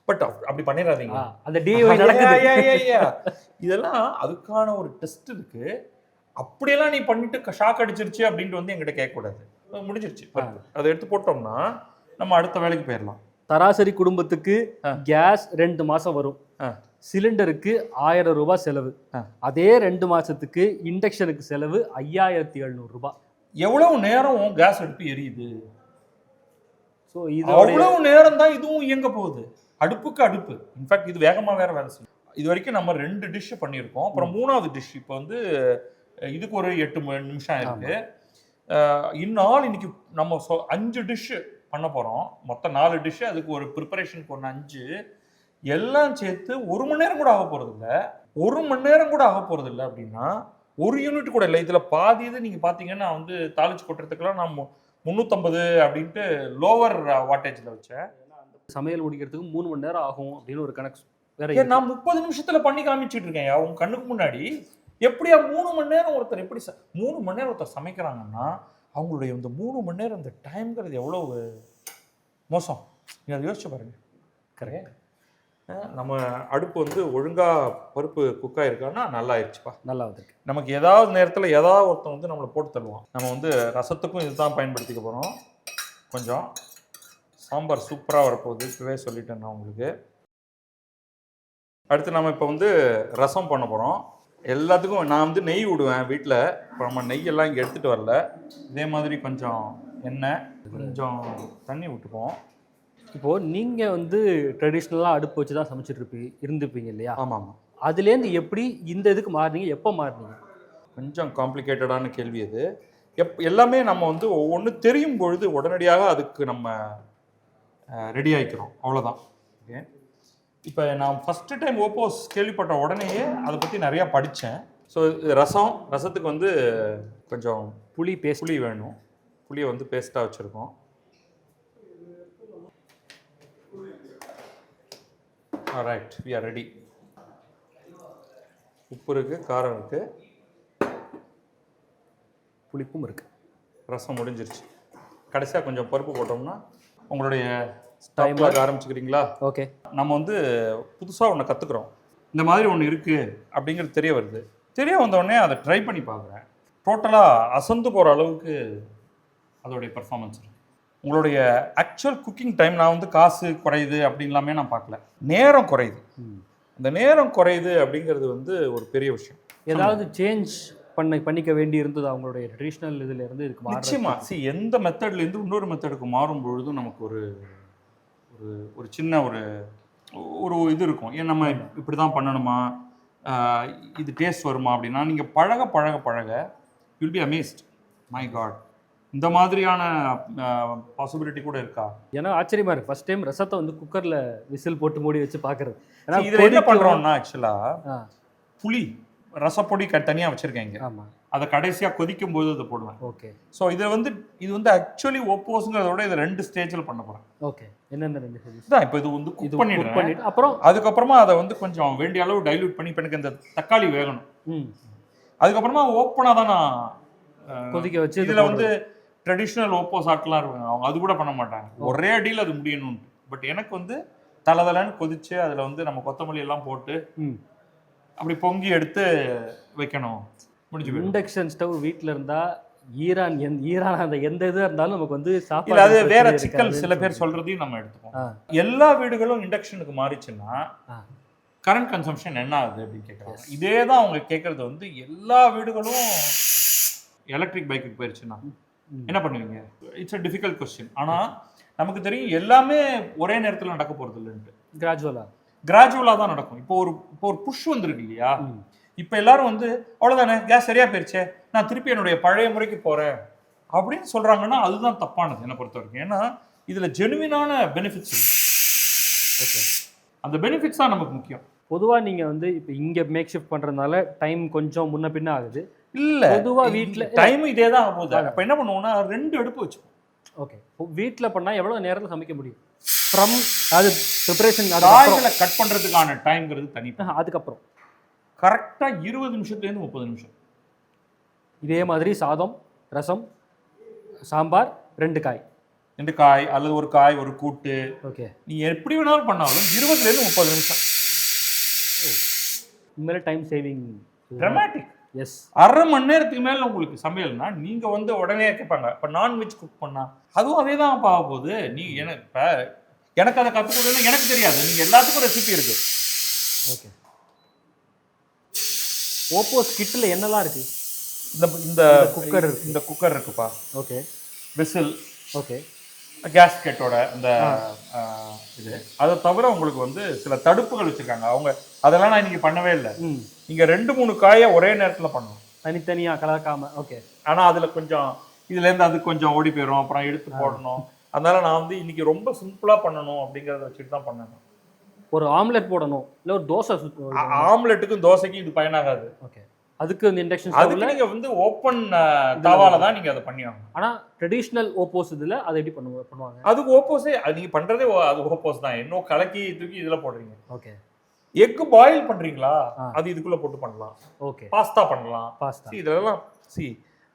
பட் அப்படி பண்ணிடாதீங்க. அந்த DIY நடக்குது. இதெல்லாம் அதுக்கான ஒரு டெஸ்ட் இருக்கு. அப்படியெல்லாம் நீ பண்ணிட்டு ஷாக் அடிச்சிருச்சு அப்படின்ட்டு வந்து எங்கிட்ட கேட்கக்கூடாது. முடிஞ்சிருச்சு, அதை எடுத்து போட்டோம்னா நம்ம அடுத்த வேலைக்கு போயிடலாம். சராசரி குடும்பத்துக்கு கேஸ் 2 மாசம் வரும், சிலிண்டருக்கு 1000 ரூபாய் செலவு. அதே 2 மாசத்துக்கு இண்டக்ஷனுக்கு செலவு 5700 ரூபாய். எவ்வளவு நேரம் கேஸ் அடுப்பு எரியுது? ஸோ இது அவ்வளவு நேரம் தான் இதுவும் இயங்க போகுது. அடுப்புக்கு அடுப்பு. இன்ஃபேக்ட் இது வேகமாக வேற வேலை செய்யும். இது வரைக்கும் நம்ம 2 டிஷ் பண்ணியிருக்கோம். அப்புறம் 3வது டிஷ் இப்போ வந்து இதுக்கு ஒரு 8 நிமிஷம் இருக்கு. இந்நாள் இன்னைக்கு நம்ம 5 டிஷ் பண்ண போகிறோம். மொத்தம் 4 டிஷ், அதுக்கு ஒரு ப்ரிப்பரேஷனுக்கு ஒன்று 5, எல்லாம் சேர்த்து 1 மணி நேரம் கூட ஆக போகிறது இல்லை. 1 மணி நேரம் கூட ஆக போகிறது இல்லை அப்படின்னா 1 யூனிட் கூட இல்லை. இதில் பாதி இது நீங்கள் பார்த்தீங்கன்னா வந்து தாளிச்சு கொட்டுறதுக்கெல்லாம் நான் 350 அப்படின்ட்டு லோவர் வாட்டேஜில் வச்சேன். சமையல் முடிக்கிறதுக்கு 3 மணி நேரம் ஆகும் அப்படின்னு ஒரு கணக்கு வேற. நான் 30 நிமிஷத்துல பண்ணி காமிச்சிட்டு இருக்கேன் உங்க கண்ணுக்கு முன்னாடி. எப்படியா 3 மணி நேரம் ஒருத்தர் எப்படி 3 மணி நேரம் ஒருத்தர் சமைக்கிறாங்கன்னா அவங்களுடைய இந்த 3 மணி நேரம் இந்த டைம்ங்கிறது எவ்வளவு மோசம். நீங்க அதை யோசிச்சு பாருங்க. கரெக்ட். நம்ம அடுப்பு வந்து ஒழுங்கா பருப்பு குக் ஆயிருக்கான்னா நல்லா ஆயிடுச்சுப்பா, நல்லா வந்துருக்கு. நமக்கு ஏதாவது நேரத்தில் ஏதாவது ஒருத்தன் வந்து நம்மளை போட்டு தருவான். நம்ம வந்து ரசத்துக்கும் இதுதான் பயன்படுத்திக்க போகிறோம். கொஞ்சம் சாம்பார் சூப்பராக வரப்போகுது, இப்போவே சொல்லிட்டேன் நான் உங்களுக்கு. அடுத்து நம்ம இப்போ வந்து ரசம் பண்ண போகிறோம். எல்லாத்துக்கும் நான் வந்து நெய் விடுவேன் வீட்டில். இப்போ நம்ம நெய்யெல்லாம் இங்கே எடுத்துகிட்டு வரல. இதே மாதிரி கொஞ்சம் எண்ணெய், கொஞ்சம் தண்ணி விட்டுப்போம். இப்போது நீங்கள் வந்து ட்ரெடிஷ்னலாக அடுப்பு வச்சு தான் சமைச்சிட்டு இருந்துப்பீங்க இல்லையா? ஆமாம் ஆமாம். அதுலேருந்து எப்படி இந்த இதுக்கு மாறினீங்க, எப்போ மாறினீங்க? கொஞ்சம் காம்ப்ளிகேட்டடான கேள்வி அது. எல்லாமே நம்ம வந்து ஒவ்வொன்று தெரியும் பொழுது உடனடியாக அதுக்கு நம்ம ரெடி ஆகிக்கிறோம், அவ்வளோதான். ஓகே. இப்போ நான் ஃபஸ்ட்டு டைம் ஓப்போஸ் கேள்விப்பட்ட உடனேயே அதை பற்றி நிறையா படித்தேன். ஸோ ரசத்துக்கு வந்து கொஞ்சம் புளி வேணும். புளியை வந்து பேஸ்ட்டாக வச்சுருக்கோம். Right, we are ready. உப்பு இருக்குது, காரம் இருக்குது, புளிப்பும் இருக்குது. ரசம் முடிஞ்சிருச்சு. கடைசியாக கொஞ்சம் பருப்பு போட்டோம்னா உங்களுடைய டைமில் ஆரம்பிச்சுக்கிறீங்களா? ஓகே. நம்ம வந்து புதுசாக ஒன்று கற்றுக்குறோம். இந்த மாதிரி ஒன்று இருக்குது அப்படிங்கிறது தெரிய வருது. தெரிய வந்தோடனே அதை ட்ரை பண்ணி பார்க்குறேன். டோட்டலாக அசந்து போகிற அளவுக்கு அதோடைய பர்ஃபார்மன்ஸ் இருக்குது. உங்களுடைய ஆக்சுவல் குக்கிங் டைம் நான் வந்து காசு குறையுது அப்படின்லாமே நான் பார்க்கல. நேரம் குறையுது. அந்த நேரம் குறையுது அப்படிங்கிறது வந்து ஒரு பெரிய விஷயம். ஏதாவது சேஞ்ச் பண்ணிக்க வேண்டி இருந்தது அவங்களுடைய ட்ரெடிஷ்னல் இதில் இருந்து இதுக்கு? நிச்சயமாக. எந்த மெத்தட்லேருந்து இன்னொரு மெத்தடுக்கு மாறும் பொழுதும் நமக்கு ஒரு ஒரு சின்ன ஒரு இது இருக்கும். ஏன் நம்ம இப்படி தான் பண்ணணுமா, இது டேஸ்ட் வருமா அப்படின்னா நீங்கள் பழக பழக பழக will be amazed. My God, இந்த மாதிரியான பாசிபிலிட்டி கூட இருக்கா? ஏன்னா ஆச்சரியமா இருக்கு. ஃபர்ஸ்ட் டைம் ரசத்தை வந்து குக்கரில் விசில் போட்டு மூடி வச்சு பார்க்குறது. இதில் என்ன பண்ணுறோம்னா ஆக்சுவலாக புளி ரசப்பொடி தனியாக வச்சுருக்கேன் இங்கே. ஆமாம். அதை கடைசியாக கொதிக்கும் போது அதை போடுவேன். ஓகே. ஸோ இது வந்து ஆக்சுவலி ஓப்போஸுங்கிறத விட இதை 2 ஸ்டேஜில் பண்ண போகிறேன். ஓகே. என்னென்ன 2 ஸ்டேஜ் தான் இப்போ இது வந்து குக் பண்ணிட்டு அப்புறம் அதுக்கப்புறமா அதை வந்து கொஞ்சம் வேண்டிய அளவு டைல்யூட் பண்ணி, இப்போ எனக்கு இந்த தக்காளி வேகணும். அதுக்கப்புறமா ஓப்பனாக தான் நான் கொதிக்க வச்சு. இதில் வந்து ட்ரெடிஷ்னல் ஓப்போஸ் ஆட்லாம் இருக்காங்க, அவங்க அது கூட பண்ண மாட்டாங்க. ஒரே அடியில் அது முடியணும்னு. பட் எனக்கு வந்து தலதலன்னு கொதிச்சு அதில் வந்து நம்ம கொத்தமல்லி எல்லாம் போட்டு அப்படி பொங்கி எடுத்து வைக்கணும். முடிஞ்சு. இண்டக்ஷன் ஸ்டவ் வீட்டில் இருந்தால் ஈரான் அந்த எந்த இதாக இருந்தாலும் நமக்கு வந்து சாப்பாடு அது வேற சிக்கல். சில பேர் சொல்றதையும் நம்ம எடுத்துப்போம். எல்லா வீடுகளும் இண்டக்ஷனுக்கு மாறிச்சுன்னா கரண்ட் கன்சம்ஷன் என்ன ஆகுது அப்படின்னு கேட்குறாங்க. இதே தான் அவங்க கேட்கறது வந்து எல்லா வீடுகளும் எலக்ட்ரிக் பைக்குக்கு போயிடுச்சுன்னா என்ன பண்ணுவீங்க? It's a difficult question. ஆனால் நமக்கு தெரியும் எல்லாமே ஒரே நேரத்தில் நடக்க போகிறது இல்லைன்ட்டு. கிராஜுவலாக தான் நடக்கும். இப்போ ஒரு புஷ் வந்துருக்கு இல்லையா? இப்போ எல்லாரும் வந்து அவ்வளோதானே, கேஸ் சரியாக போயிடுச்சே, நான் திருப்பி என்னுடைய பழைய முறைக்கு போகிறேன் அப்படின்னு சொல்கிறாங்கன்னா அதுதான் தப்பானது என்னை பொறுத்த வரைக்கும். ஏன்னா இதில் ஜெனுவினான பெனிஃபிட்ஸ் இருக்குது. ஓகே, அந்த பெனிஃபிட்ஸ் தான் நமக்கு முக்கியம். பொதுவாக நீங்கள் வந்து இப்போ இங்கே மேக் ஷிஃப்ட் பண்ணுறதுனால டைம் கொஞ்சம் முன்ன பின்ன ஆகுது. இல்லை, பொதுவாக வீட்டில் டைம் இதே தான் ஆகுது. அப்போ என்ன பண்ணுவோம்னா 2 அடுப்பு வச்சுப்போம். ஓகே. வீட்டில் பண்ணால் எவ்வளோ நேரத்தில் சமைக்க முடியும்? ஃப்ரம் அது ப்ரிப்பரேஷன் காய்களை கட் பண்ணுறதுக்கான டைம்ங்கிறது தனி. அதுக்கப்புறம் கரெக்டாக 20 நிமிஷத்துலேருந்து 30 நிமிஷம். இதே மாதிரி சாதம், ரசம், சாம்பார், 2 காய் அல்லது ஒரு காய், ஒரு கூட்டு. ஓகே. நீ எப்படி வேணாலும் பண்ணாலும் 20லேருந்து 30 நிமிஷம். உண்மையிலே டைம் சேவிங். ட்ரமாட்டிக். எஸ். அரை மணி நேரத்துக்கு மேலே உங்களுக்கு சமையல்னா நீங்கள் வந்து உடனே கேட்பாங்க. இப்போ நான்வெஜ் குக் பண்ணால் அதுவும் அதே தான் ஆக போகுது. எனக்கு அதை கற்றுக் கொடுன்னா எனக்கு தெரியாது. நீங்கள் எல்லாத்துக்கும் ரெசிபி இருக்குது. ஓகே. ஓப்போஸ் கிட்டில் என்னெல்லாம் இருக்குது? இந்த குக்கர் இந்த குக்கர் இருக்குப்பா. ஓகே. விசில். ஓகே. கேஸ்கெட்டோட இந்த இது. அதை தவிர உங்களுக்கு வந்து சில தடுப்புகள் வச்சுருக்காங்க. அவங்க அதெல்லாம் நான் இன்னைக்கு பண்ணவே இல்லை. நீங்கள் 2-3 காயை ஒரே நேரத்தில் பண்ணணும், தனித்தனியாக கலக்காம. ஓகே. ஆனால் அதில் கொஞ்சம் இதுலேருந்து அது கொஞ்சம் ஓடி போயிடும், அப்புறம் எடுத்து போடணும். அதனால நான் வந்து இன்னைக்கு ரொம்ப சிம்பிளாக பண்ணணும் அப்படிங்கிறத வச்சுட்டு தான் பண்ணணும். ஒரு ஆம்லெட் போடணும், இல்லை ஒரு தோசை ஆம்லெட்டுக்கும் தோசைக்கும் இது பயனாகாது. ஓகே. அதுக்கு இந்த இண்டக்ஷன் அதுக்கு நீங்கள் வந்து ஓப்பன் தவால தான் நீங்கள் அதை பண்ணி ஆகணும். ஆனால் ட்ரெடிஷ்னல் ஓப்போஸ் இதில் அதை எப்படி பண்ணுவாங்க? அதுக்கு ஓப்போஸே அது நீங்கள் பண்ணுறதே அது ஓப்போஸ் தான். இன்னும் கலக்கி தூக்கி இதில் போடுறீங்க. ஓகே. எக்கு பாயில் பண்ணுறீங்களா, அது இதுக்குள்ளே போட்டு பண்ணலாம். ஓகே. பாஸ்தா பண்ணலாம். பாஸ்தா இதெல்லாம்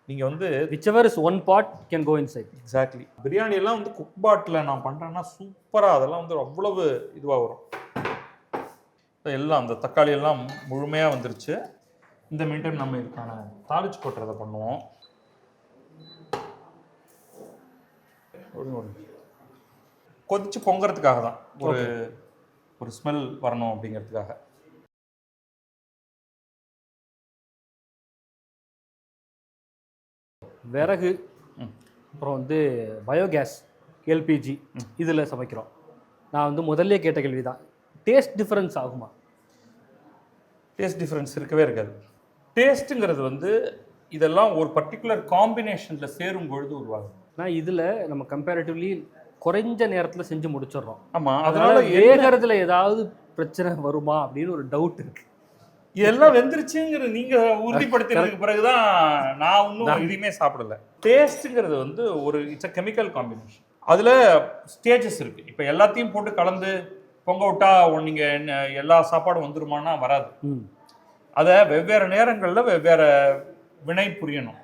நீங்கள் வந்து whichever is one pot can go inside. Exactly. Biryani எல்லாம் வந்து குக் பாட்டில் நான் பண்ணுறேன்னா சூப்பராக அதெல்லாம் வந்து அவ்வளவு இதுவாக வரும். எல்லாம் அந்த தக்காளி எல்லாம் முழுமையாக வந்துருச்சு. இந்த மீன்டைம் நம்ம இதுக்கான தாளிச்சு கொட்டுறதை பண்ணுவோம். கொதிச்சு பொங்கறதுக்காக தான், ஒரு ஸ்மெல் வரணும் அப்படிங்கிறதுக்காக. விறகு, அப்புறம் வந்து பயோகேஸ், எல்பிஜி இதில் சமைக்கிறோம். நான் வந்து முதல்ல கேட்ட கேள்வி தான், டேஸ்ட் டிஃப்ரென்ஸ் ஆகுமா? டேஸ்ட் டிஃப்ரென்ஸ் இருக்கவே இருக்காது. டேஸ்ட்டுங்கிறது வந்து இதெல்லாம் ஒரு பர்டிகுலர் காம்பினேஷனில் சேரும் பொழுது உருவாகும். நான் இதில் நம்ம கம்பேரிட்டிவ்லி குறைஞ்ச நேரத்தில் செஞ்சு முடிச்சிடுறோம். ஆமாம். அதனால வேகிறதுல ஏதாவது பிரச்சனை வருமா அப்படின்னு ஒரு டவுட் இருக்கு. இதெல்லாம் வெந்துருச்சுங்கிற நீங்கள் உறுதிப்படுத்தினதுக்கு பிறகுதான் நான் இன்னும் எதுவுமே சாப்பிடல. டேஸ்ட்டுங்கிறது வந்து இட்ஸ் அ கெமிக்கல் காம்பினேஷன். அதில் ஸ்டேஜஸ் இருக்குது. இப்போ எல்லாத்தையும் போட்டு கலந்து பொங்க விட்டா நீங்கள் எல்லா சாப்பாடும் வந்துருமானா வராது. அதை வெவ்வேறு நேரங்களில் வெவ்வேறு வினை புரியணும்.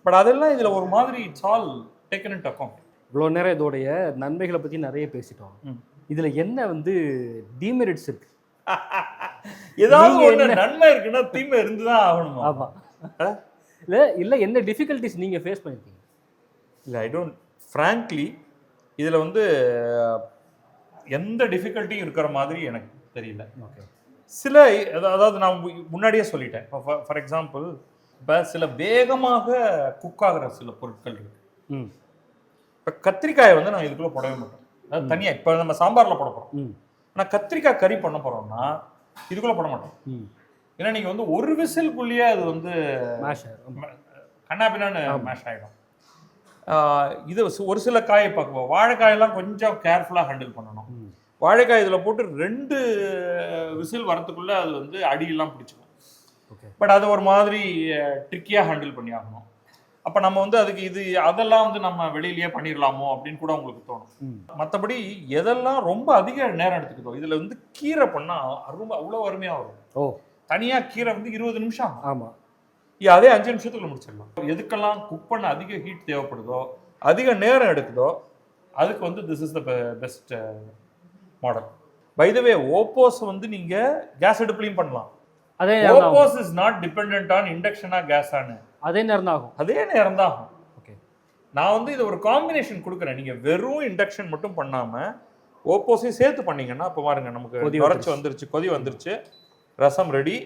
பட் அதெல்லாம் இதில் ஒரு மாதிரி it's all taken into account. இவ்வளோ நேரம் இதோடைய நன்மைகளை பற்றி நிறைய பேசிட்டோம். இதில் என்ன வந்து டிமெரிட்ஸ் இருக்கு? ஏதாவது ஒரு நன்மை இருக்குன்னா தீமை இருந்துதான் ஆகணும். ஆமாம். இல்லை என்ன டிஃபிகல்ட்டிஸ் நீங்கள் ஃபேஸ் பண்ணியிருக்கீங்க? இல்லை, ஐ டோன்ட் ஃப்ராங்க்லி இதில் வந்து எந்த டிஃபிகல்ட்டியும் இருக்கிற மாதிரி எனக்கு தெரியல. ஓகே. சில அதாவது நான் முன்னாடியே சொல்லிட்டேன். இப்போ ஃபார் எக்ஸாம்பிள், இப்போ சில வேகமாக குக் ஆகிற சில பொருட்கள் இருக்கு. இப்போ கத்திரிக்காயை வந்து நான் இதுக்குள்ளே போடவே மாட்டேன். அதாவது தனியாக இப்போ நம்ம சாம்பாரில் போட போகிறோம். ஆனால் கத்திரிக்காய் கறி பண்ண போகிறோம்னா இதுக்குள்ளே போட மாட்டோம். ஏன்னா நீங்கள் வந்து ஒரு விசிலுக்குள்ளேயே அது வந்து கண்ணாபின்னான்னு மேஷ் ஆகிடும். இது ஒரு சில காயை பார்க்குவோம். வாழைக்காயெல்லாம் கொஞ்சம் கேர்ஃபுல்லாக ஹேண்டில் பண்ணணும். வாழைக்காய் இதில் போட்டு 2 விசில் வரத்துக்குள்ளே அது வந்து அடியெல்லாம் பிடிச்சிக்கும். பட் அது ஒரு மாதிரி ட்ரிக்கியாக ஹேண்டில் பண்ணி ஆகணும். அப்போ நம்ம வந்து அதுக்கு அதெல்லாம் வந்து நம்ம வெளியிலேயே பண்ணிடலாமோ அப்படின்னு கூட உங்களுக்கு தோணும். மற்றபடி எதெல்லாம் ரொம்ப அதிக நேரம் எடுத்துக்கிட்டோ, இதில் வந்து கீரை பண்ணால் அவ்வளோ அருமையாக வரும். தனியாக கீரை வந்து 20 நிமிஷம். ஆமாம். அதே 5 நிமிஷத்துல முடிச்சிடலாம். எதுக்கெல்லாம் குக் பண்ண அதிக ஹீட் தேவைப்படுதோ, அதிக நேரம் எடுக்குதோ, அதுக்கு வந்து this is the best model. By the way, OPOS வந்து நீங்க கேஸ் அடுப்புலையும் பண்ணலாம். OPOS is not dependent on இண்டக்ஷனா கேஸானு. அதே நேரம் தான் ஆகும். ஓகே. நான் வந்து இது ஒரு காம்பினேஷன் கொடுக்குறேன். நீங்க வெறும் இண்டக்ஷன் மட்டும் பண்ணாம ஓப்போஸையும் சேர்த்து பண்ணீங்கன்னா, இப்போ பாருங்க, நமக்கு உரைச்சி வந்துருச்சு, கொதி வந்துருச்சு, ரசம் ரெடி.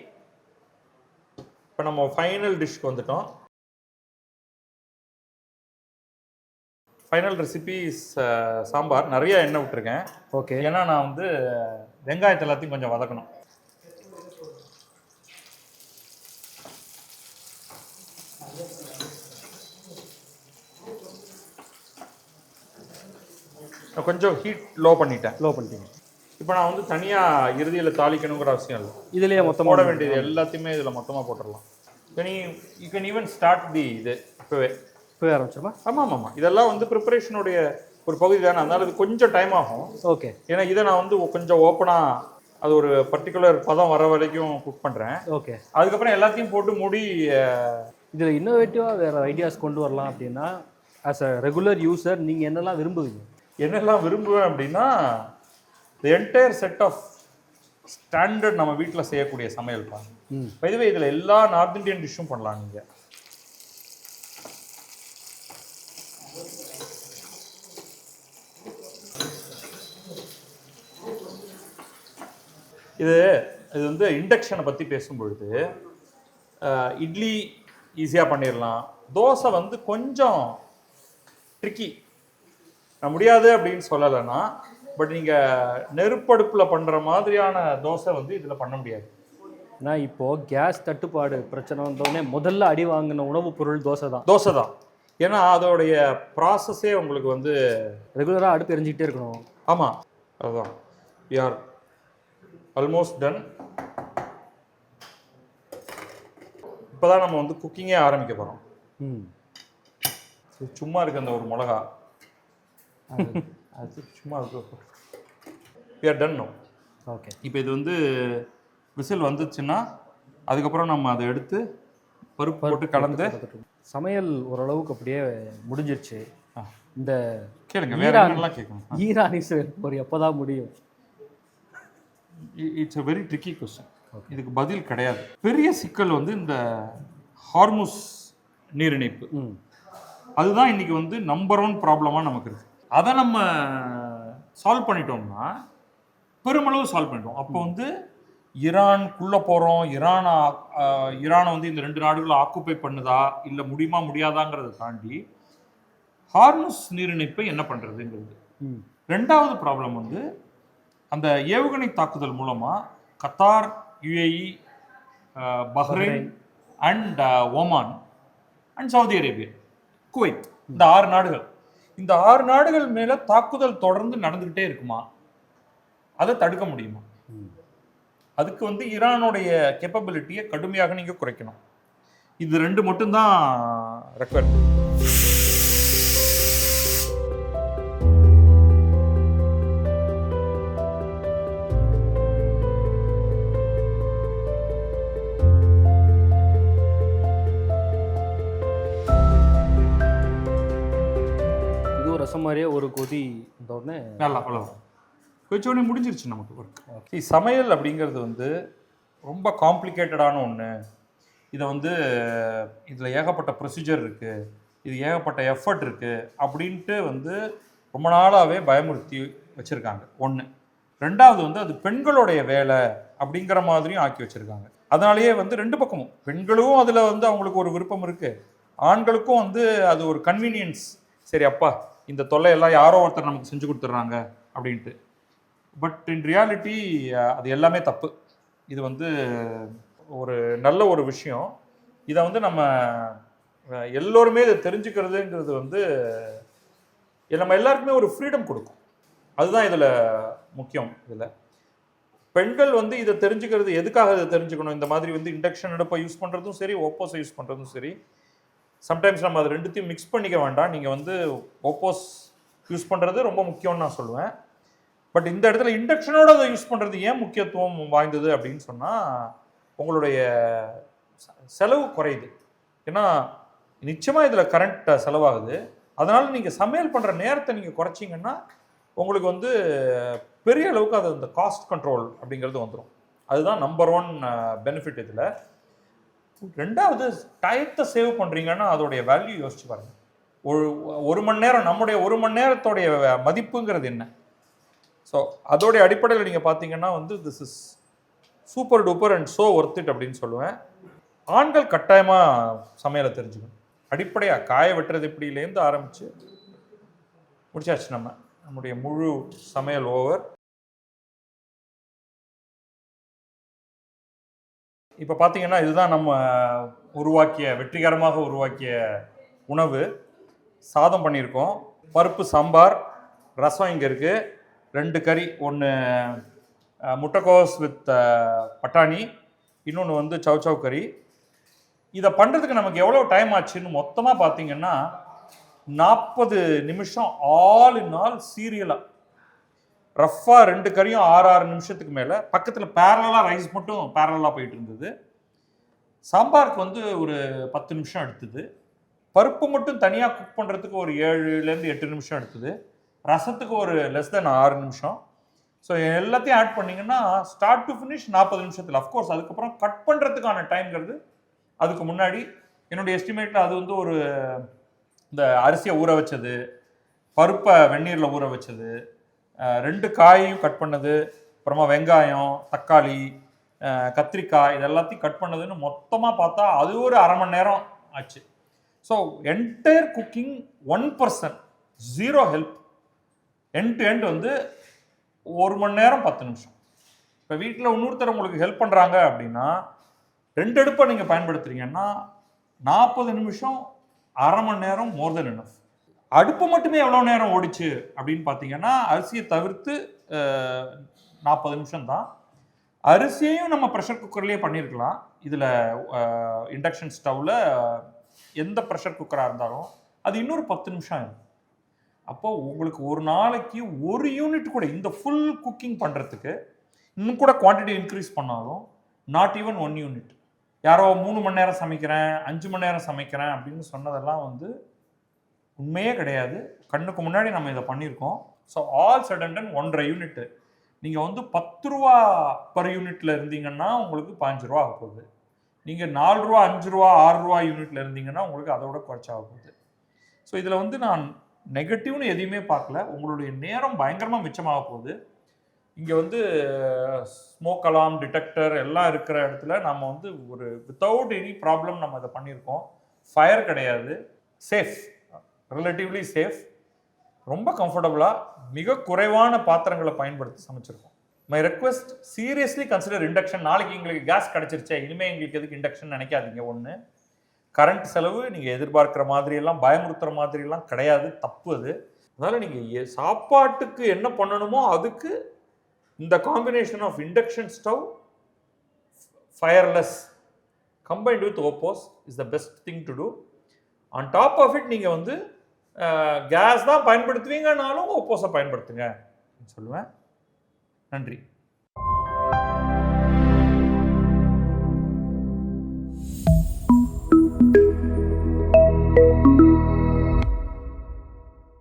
இப்போ நம்ம ஃபைனல் டிஷ்க்கு வந்துட்டோம். Final recipe sambar. நிறைய எண்ணெய் விட்டுருக்கேன். ஓகே. ஏன்னா நான் வந்து வெங்காயத்தை எல்லாத்தையும் கொஞ்சம் வதக்கணும். கொஞ்சம் ஹீட் லோ பண்ணிட்டீங்க. இப்போ நான் வந்து தனியாக இறுதியில் தாளிக்கணுங்கிற அவசியம் இல்லை. இதுலேயே மொத்தமாக போட வேண்டியது எல்லாத்தையுமே இதில் மொத்தமாக போட்டுடலாம். யூ கேன் ஈவன் ஸ்டார்ட் இது இப்போவே ஆரம்பிச்சிருமா? ஆமாம். இதெல்லாம் வந்து ப்ரிப்பரேஷனுடைய ஒரு பகுதி தானே. அதனால இது கொஞ்சம் டைம் ஆகும். ஓகே. ஏன்னா இதை நான் வந்து கொஞ்சம் ஓப்பனாக அது ஒரு பர்டிகுலர் பதம் வர வரைக்கும் குக் பண்ணுறேன். ஓகே. அதுக்கப்புறம் எல்லாத்தையும் போட்டு மூடி. இதில் இன்னோவேட்டிவாக வேறு ஐடியாஸ் கொண்டு வரலாம் அப்படின்னா, ஆஸ் அ ரெகுலர் யூசர் நீங்கள் என்னெல்லாம் விரும்புவீங்க? என்னெல்லாம் விரும்புவேன் அப்படின்னா, the entire set of standard நம்ம வீட்டில் செய்யக்கூடிய சமையல் பாருங்க. ம். இதுவே இதில் எல்லா நார்த் இந்தியன் டிஷ்ஷும் பண்ணலாம் நீங்கள். இது வந்து இண்டக்ஷனை பற்றி பேசும்பொழுது இட்லி ஈஸியாக பண்ணிடலாம், தோசை வந்து கொஞ்சம் ட்ரிக்கி. நான் முடியாது அப்படின்னு சொல்லலைன்னா, பட் நீங்கள் நெருப்படுப்பில் பண்ணுற மாதிரியான தோசை வந்து இதில் பண்ண முடியாது. ஆனால் இப்போது கேஸ் தட்டுப்பாடு பிரச்சனை வந்தோடனே முதல்ல அடி வாங்கின உணவுப் பொருள் தோசை தான். ஏன்னா அதோடைய ப்ராசஸே உங்களுக்கு வந்து ரெகுலராக அடுப்பு எரிஞ்சிக்கிட்டே இருக்கணும். ஆமாம், அதுதான். We are almost done. இப்போ தான் நம்ம வந்து குக்கிங்கே ஆரம்பிக்க போகிறோம். ம். சும்மா இருக்கு அந்த ஒரு மிளகா, அது சும்மா இருக்கு. We are done no. Okay. இப்போ இது வந்து விசில் வந்துச்சுன்னா அதுக்கப்புறம் நம்ம அதை எடுத்து பருப்பு போட்டு கலந்து சமையல் ஓரளவுக்கு அப்படியே முடிஞ்சிருச்சு. இந்த கேளுங்க, வேற என்னெல்லாம் கேட்கணும். ஈரானி ஒரு எப்போதான் முடியும்? It's a very tricky question. இதுக்கு பதில் கிடையாது. பெரிய சிக்கல் வந்து இந்த ஹார்முஸ் நீரிணைப்பு. அதுதான் இன்னைக்கு வந்து நம்பர் 1 ப்ராப்ளமாக நமக்கு இருக்கு. அதை நம்ம சால்வ் பண்ணிட்டோம்னா பெருமளவு சால்வ் பண்ணிட்டோம். அப்போ வந்து ஈரானுக்குள்ளே போகிறோம், ஈரானை வந்து இந்த 2 நாடுகளை ஆக்குப்பை பண்ணுதா இல்லை முடியுமா முடியாதாங்கிறத தாண்டி ஹார்முஸ் நீரிணைப்பை என்ன பண்ணுறதுங்கிறது. 2வது ப்ராப்ளம் வந்து அந்த ஏவுகணை தாக்குதல் மூலமாக Qatar, UAE, Bahrain and Oman and Saudi Arabia, Kuwait, இந்த 6 நாடுகள், இந்த 6 நாடுகள் மேலே தாக்குதல் தொடர்ந்து நடந்துக்கிட்டே இருக்குமா? அதை தடுக்க முடியுமா? அதுக்கு வந்து ஈரானுடைய கேப்பபிலிட்டியை கடுமையாக நீங்கள் குறைக்கணும். இது 2 மட்டும்தான் ரெக்வயர்மெண்ட். இது ஒரு ரசம் மாதிரியே ஒரு கொதி இந்த உடனே நல்லா அவ்வளோ கொஞ்சோடனே முடிஞ்சிருச்சு நமக்கு ஒர்க். சமையல் அப்படிங்கிறது வந்து ரொம்ப காம்ப்ளிகேட்டடான ஒன்று. இதை வந்து இதில் ஏகப்பட்ட ப்ரொசீஜர் இருக்குது, இது ஏகப்பட்ட எஃபர்ட் இருக்குது அப்படின்ட்டு வந்து ரொம்ப நாளாகவே பயமுறுத்தி வச்சுருக்காங்க. 1. 2வது வந்து அது பெண்களுடைய வேலை அப்படிங்கிற மாதிரியும் ஆக்கி வச்சுருக்காங்க. அதனாலேயே வந்து 2 பக்கமும் பெண்களும் அதில் வந்து அவங்களுக்கு ஒரு விருப்பம் இருக்குது, ஆண்களுக்கும் வந்து அது ஒரு கன்வீனியன்ஸ். சரி அப்பா, இந்த தொல்லையெல்லாம் யாரோ ஒருத்தர் நமக்கு செஞ்சு கொடுத்துட்றாங்க அப்படின்ட்டு. பட் இன் ரியாலிட்டி அது எல்லாமே தப்பு. இது வந்து ஒரு நல்ல ஒரு விஷயம். இதை வந்து நம்ம எல்லோருமே இதை தெரிஞ்சுக்கிறதுங்கிறது வந்து நம்ம எல்லாருக்குமே ஒரு ஃப்ரீடம் கொடுக்கும். அதுதான் இதில் முக்கியம். இதில் பெண்கள் வந்து இதை தெரிஞ்சுக்கிறது எதுக்காக இதை தெரிஞ்சுக்கணும்? இந்த மாதிரி வந்து இண்டக்ஷன் அடுப்பை யூஸ் பண்ணுறதும் சரி, ஓப்போஸை யூஸ் பண்ணுறதும் சரி, சம்டைம்ஸ் நம்ம அது 2த்தையும் மிக்ஸ் பண்ணிக்க வேண்டாம். நீங்கள் வந்து ஓப்போஸ் யூஸ் பண்ணுறது ரொம்ப முக்கியம்னு நான் சொல்லுவேன். பட் இந்த இடத்துல இண்டக்ஷனோட அதை யூஸ் பண்ணுறது ஏன் முக்கியத்துவம் வாய்ந்தது அப்படின்னு சொன்னால், உங்களுடைய செலவு குறையுது. ஏன்னா நிச்சயமாக இதில் கரண்ட் செலவாகுது. அதனால் நீங்கள் சமையல் பண்ணுற நேரத்தை நீங்கள் குறைச்சிங்கன்னா உங்களுக்கு வந்து பெரிய அளவுக்கு அது இந்த காஸ்ட் கண்ட்ரோல் அப்படிங்கிறது வந்துடும். அதுதான் நம்பர் 1 பெனிஃபிட் இதில். 2வது டயத்தை சேவ் பண்ணுறீங்கன்னா அதோடைய வேல்யூ யோசிச்சு பாருங்கள். ஒரு மணி நேரம், நம்முடைய 1 மணி நேரத்தோடைய மதிப்புங்கிறது என்ன? ஸோ அதோடைய அடிப்படையில் நீங்கள் பார்த்தீங்கன்னா வந்து this is super duper and so worth it அப்படின்னு சொல்லுவேன். ஆண்கள் கட்டாயமாக சமையலை தெரிஞ்சுக்கணும். அடிப்படையாக காய வெட்டுறது இப்படிலேருந்து ஆரம்பித்து முடிச்சாச்சு. நம்முடைய முழு சமையல் ஓவர். இப்போ பார்த்தீங்கன்னா இதுதான் நம்ம வெற்றிகரமாக உருவாக்கிய உணவு. சாதம் பண்ணியிருக்கோம், பருப்பு சாம்பார், ரசம் இங்கே இருக்குது, 2 கறி, 1 முட்டைக்கோஸ் வித் பட்டாணி, இன்னொன்று வந்து சவ் கறி. இதை பண்ணுறதுக்கு நமக்கு எவ்வளோ டைம் ஆச்சுன்னு மொத்தமாக பார்த்தீங்கன்னா 40 நிமிஷம் ஆல் இன் ஆல் சீரியலாக ரஃப்பாக 2 கறியும் 6 நிமிஷத்துக்கு மேலே. பக்கத்தில் பேரலாக ரைஸ் மட்டும் பேரலாக போயிட்டு இருந்தது. சாம்பாருக்கு வந்து ஒரு 10 நிமிஷம் எடுத்தது. பருப்பு மட்டும் தனியாக குக் பண்ணுறதுக்கு ஒரு 7லேருந்து 8 நிமிஷம் எடுத்தது. ரசத்துக்கு ஒரு லெஸ் தென் 6 நிமிஷம். ஸோ எல்லாத்தையும் ஆட் பண்ணிங்கன்னா ஸ்டார்ட் டு ஃபினிஷ் 40 நிமிஷத்தில். அஃப்கோர்ஸ் அதுக்கப்புறம் கட் பண்ணுறதுக்கான டைம்ங்கிறது அதுக்கு முன்னாடி என்னுடைய எஸ்டிமேட்டில் அது வந்து ஒரு இந்த அரிசியை ஊற வச்சது, பருப்பை வெந்நீரில் ஊற வச்சது, 2 காயையும் கட் பண்ணது, அப்புறமா வெங்காயம், தக்காளி, கத்திரிக்காய் இது எல்லாத்தையும் கட் பண்ணதுன்னு மொத்தமாக பார்த்தா அது ஒரு அரை மணி நேரம் ஆச்சு. So entire cooking 1%, 0 help. End to end வந்து 1 மணி நேரம் 10 நிமிஷம். இப்போ வீட்டில் இன்னொருத்தர் உங்களுக்கு ஹெல்ப் பண்ணுறாங்க அப்படின்னா 2 அடுப்பை நீங்கள் பயன்படுத்துறீங்கன்னா 40 நிமிஷம், அரை மணி நேரம், மோர் தென் எனஃப். அடுப்பு மட்டுமே எவ்வளோ நேரம் ஓடிச்சு அப்படின்னு பார்த்தீங்கன்னா அரிசியை தவிர்த்து 40 நிமிஷம் தான். அரிசியையும் நம்ம ப்ரெஷர் குக்கர்லேயே பண்ணியிருக்கலாம். இதில் இண்டக்ஷன் ஸ்டவ்வில் எந்த ப்ரெஷர் குக்கராக இருந்தாலும் அது இன்னொரு 10 நிமிஷம் ஆகும். அப்போது உங்களுக்கு ஒரு நாளைக்கு 1 யூனிட் கூட இந்த ஃபுல் குக்கிங் பண்ணுறதுக்கு இன்னும் கூட குவான்டிட்டி இன்க்ரீஸ் பண்ணாலும் நாட் ஈவன் 1 யூனிட். யாரோ 3 மணி நேரம் சமைக்கிறேன், 5 மணி நேரம் சமைக்கிறேன் அப்படின்னு சொன்னதெல்லாம் வந்து உண்மையே கிடையாது. கண்ணுக்கு முன்னாடி நம்ம இதை பண்ணியிருக்கோம். So all sudden 1.5 unit. நீங்கள் வந்து 10 ரூபா பர் யூனிட்டில் இருந்தீங்கன்னா உங்களுக்கு 15 ரூபா ஆக போகுது. நீங்கள் 4 ரூபா, 5 ரூபா, 6 ரூபா யூனிட்டில் இருந்தீங்கன்னா உங்களுக்கு அதோட குறைச்சாக போகுது. ஸோ இதில் வந்து நான் நெகட்டிவ்னு எதையுமே பார்க்கல. உங்களுடைய நேரம் பயங்கரமாக மிச்சமாக போகுது. இங்கே வந்து ஸ்மோக் அலாம் டிடெக்டர் எல்லாம் இருக்கிற இடத்துல நம்ம வந்து ஒரு வித்தவுட் எனி ப்ராப்ளம் நம்ம இதை பண்ணியிருக்கோம். ஃபயர் கிடையாது, சேஃப், ரிலேட்டிவ்லி சேஃப், ரொம்ப கம்ஃபர்டபுளாக மிக குறைவான பாத்திரங்களை பயன்படுத்தி சமைச்சிருக்கோம். My request, seriously consider induction. நாளைக்கு எங்களுக்கு கேஸ் கிடச்சிருச்சே, இனிமேல் எங்களுக்கு எதுக்கு இண்டக்ஷன் நினைக்காதீங்க. ஒன்று, கரண்ட் செலவு நீங்கள் எதிர்பார்க்குற மாதிரியெல்லாம் பயமுறுத்துகிற மாதிரிலாம் கிடையாது, தப்பு அது. அதனால் நீங்கள் சாப்பாட்டுக்கு என்ன பண்ணணுமோ அதுக்கு இந்த combination of induction stove, fireless combined with OPOS is the best thing to do. On top of it நீங்கள் வந்து கேஸ் தான் பயன்படுத்துவீங்கன்னாலும் ஓப்போஸை பயன்படுத்துங்க சொல்லுவேன். நன்றி.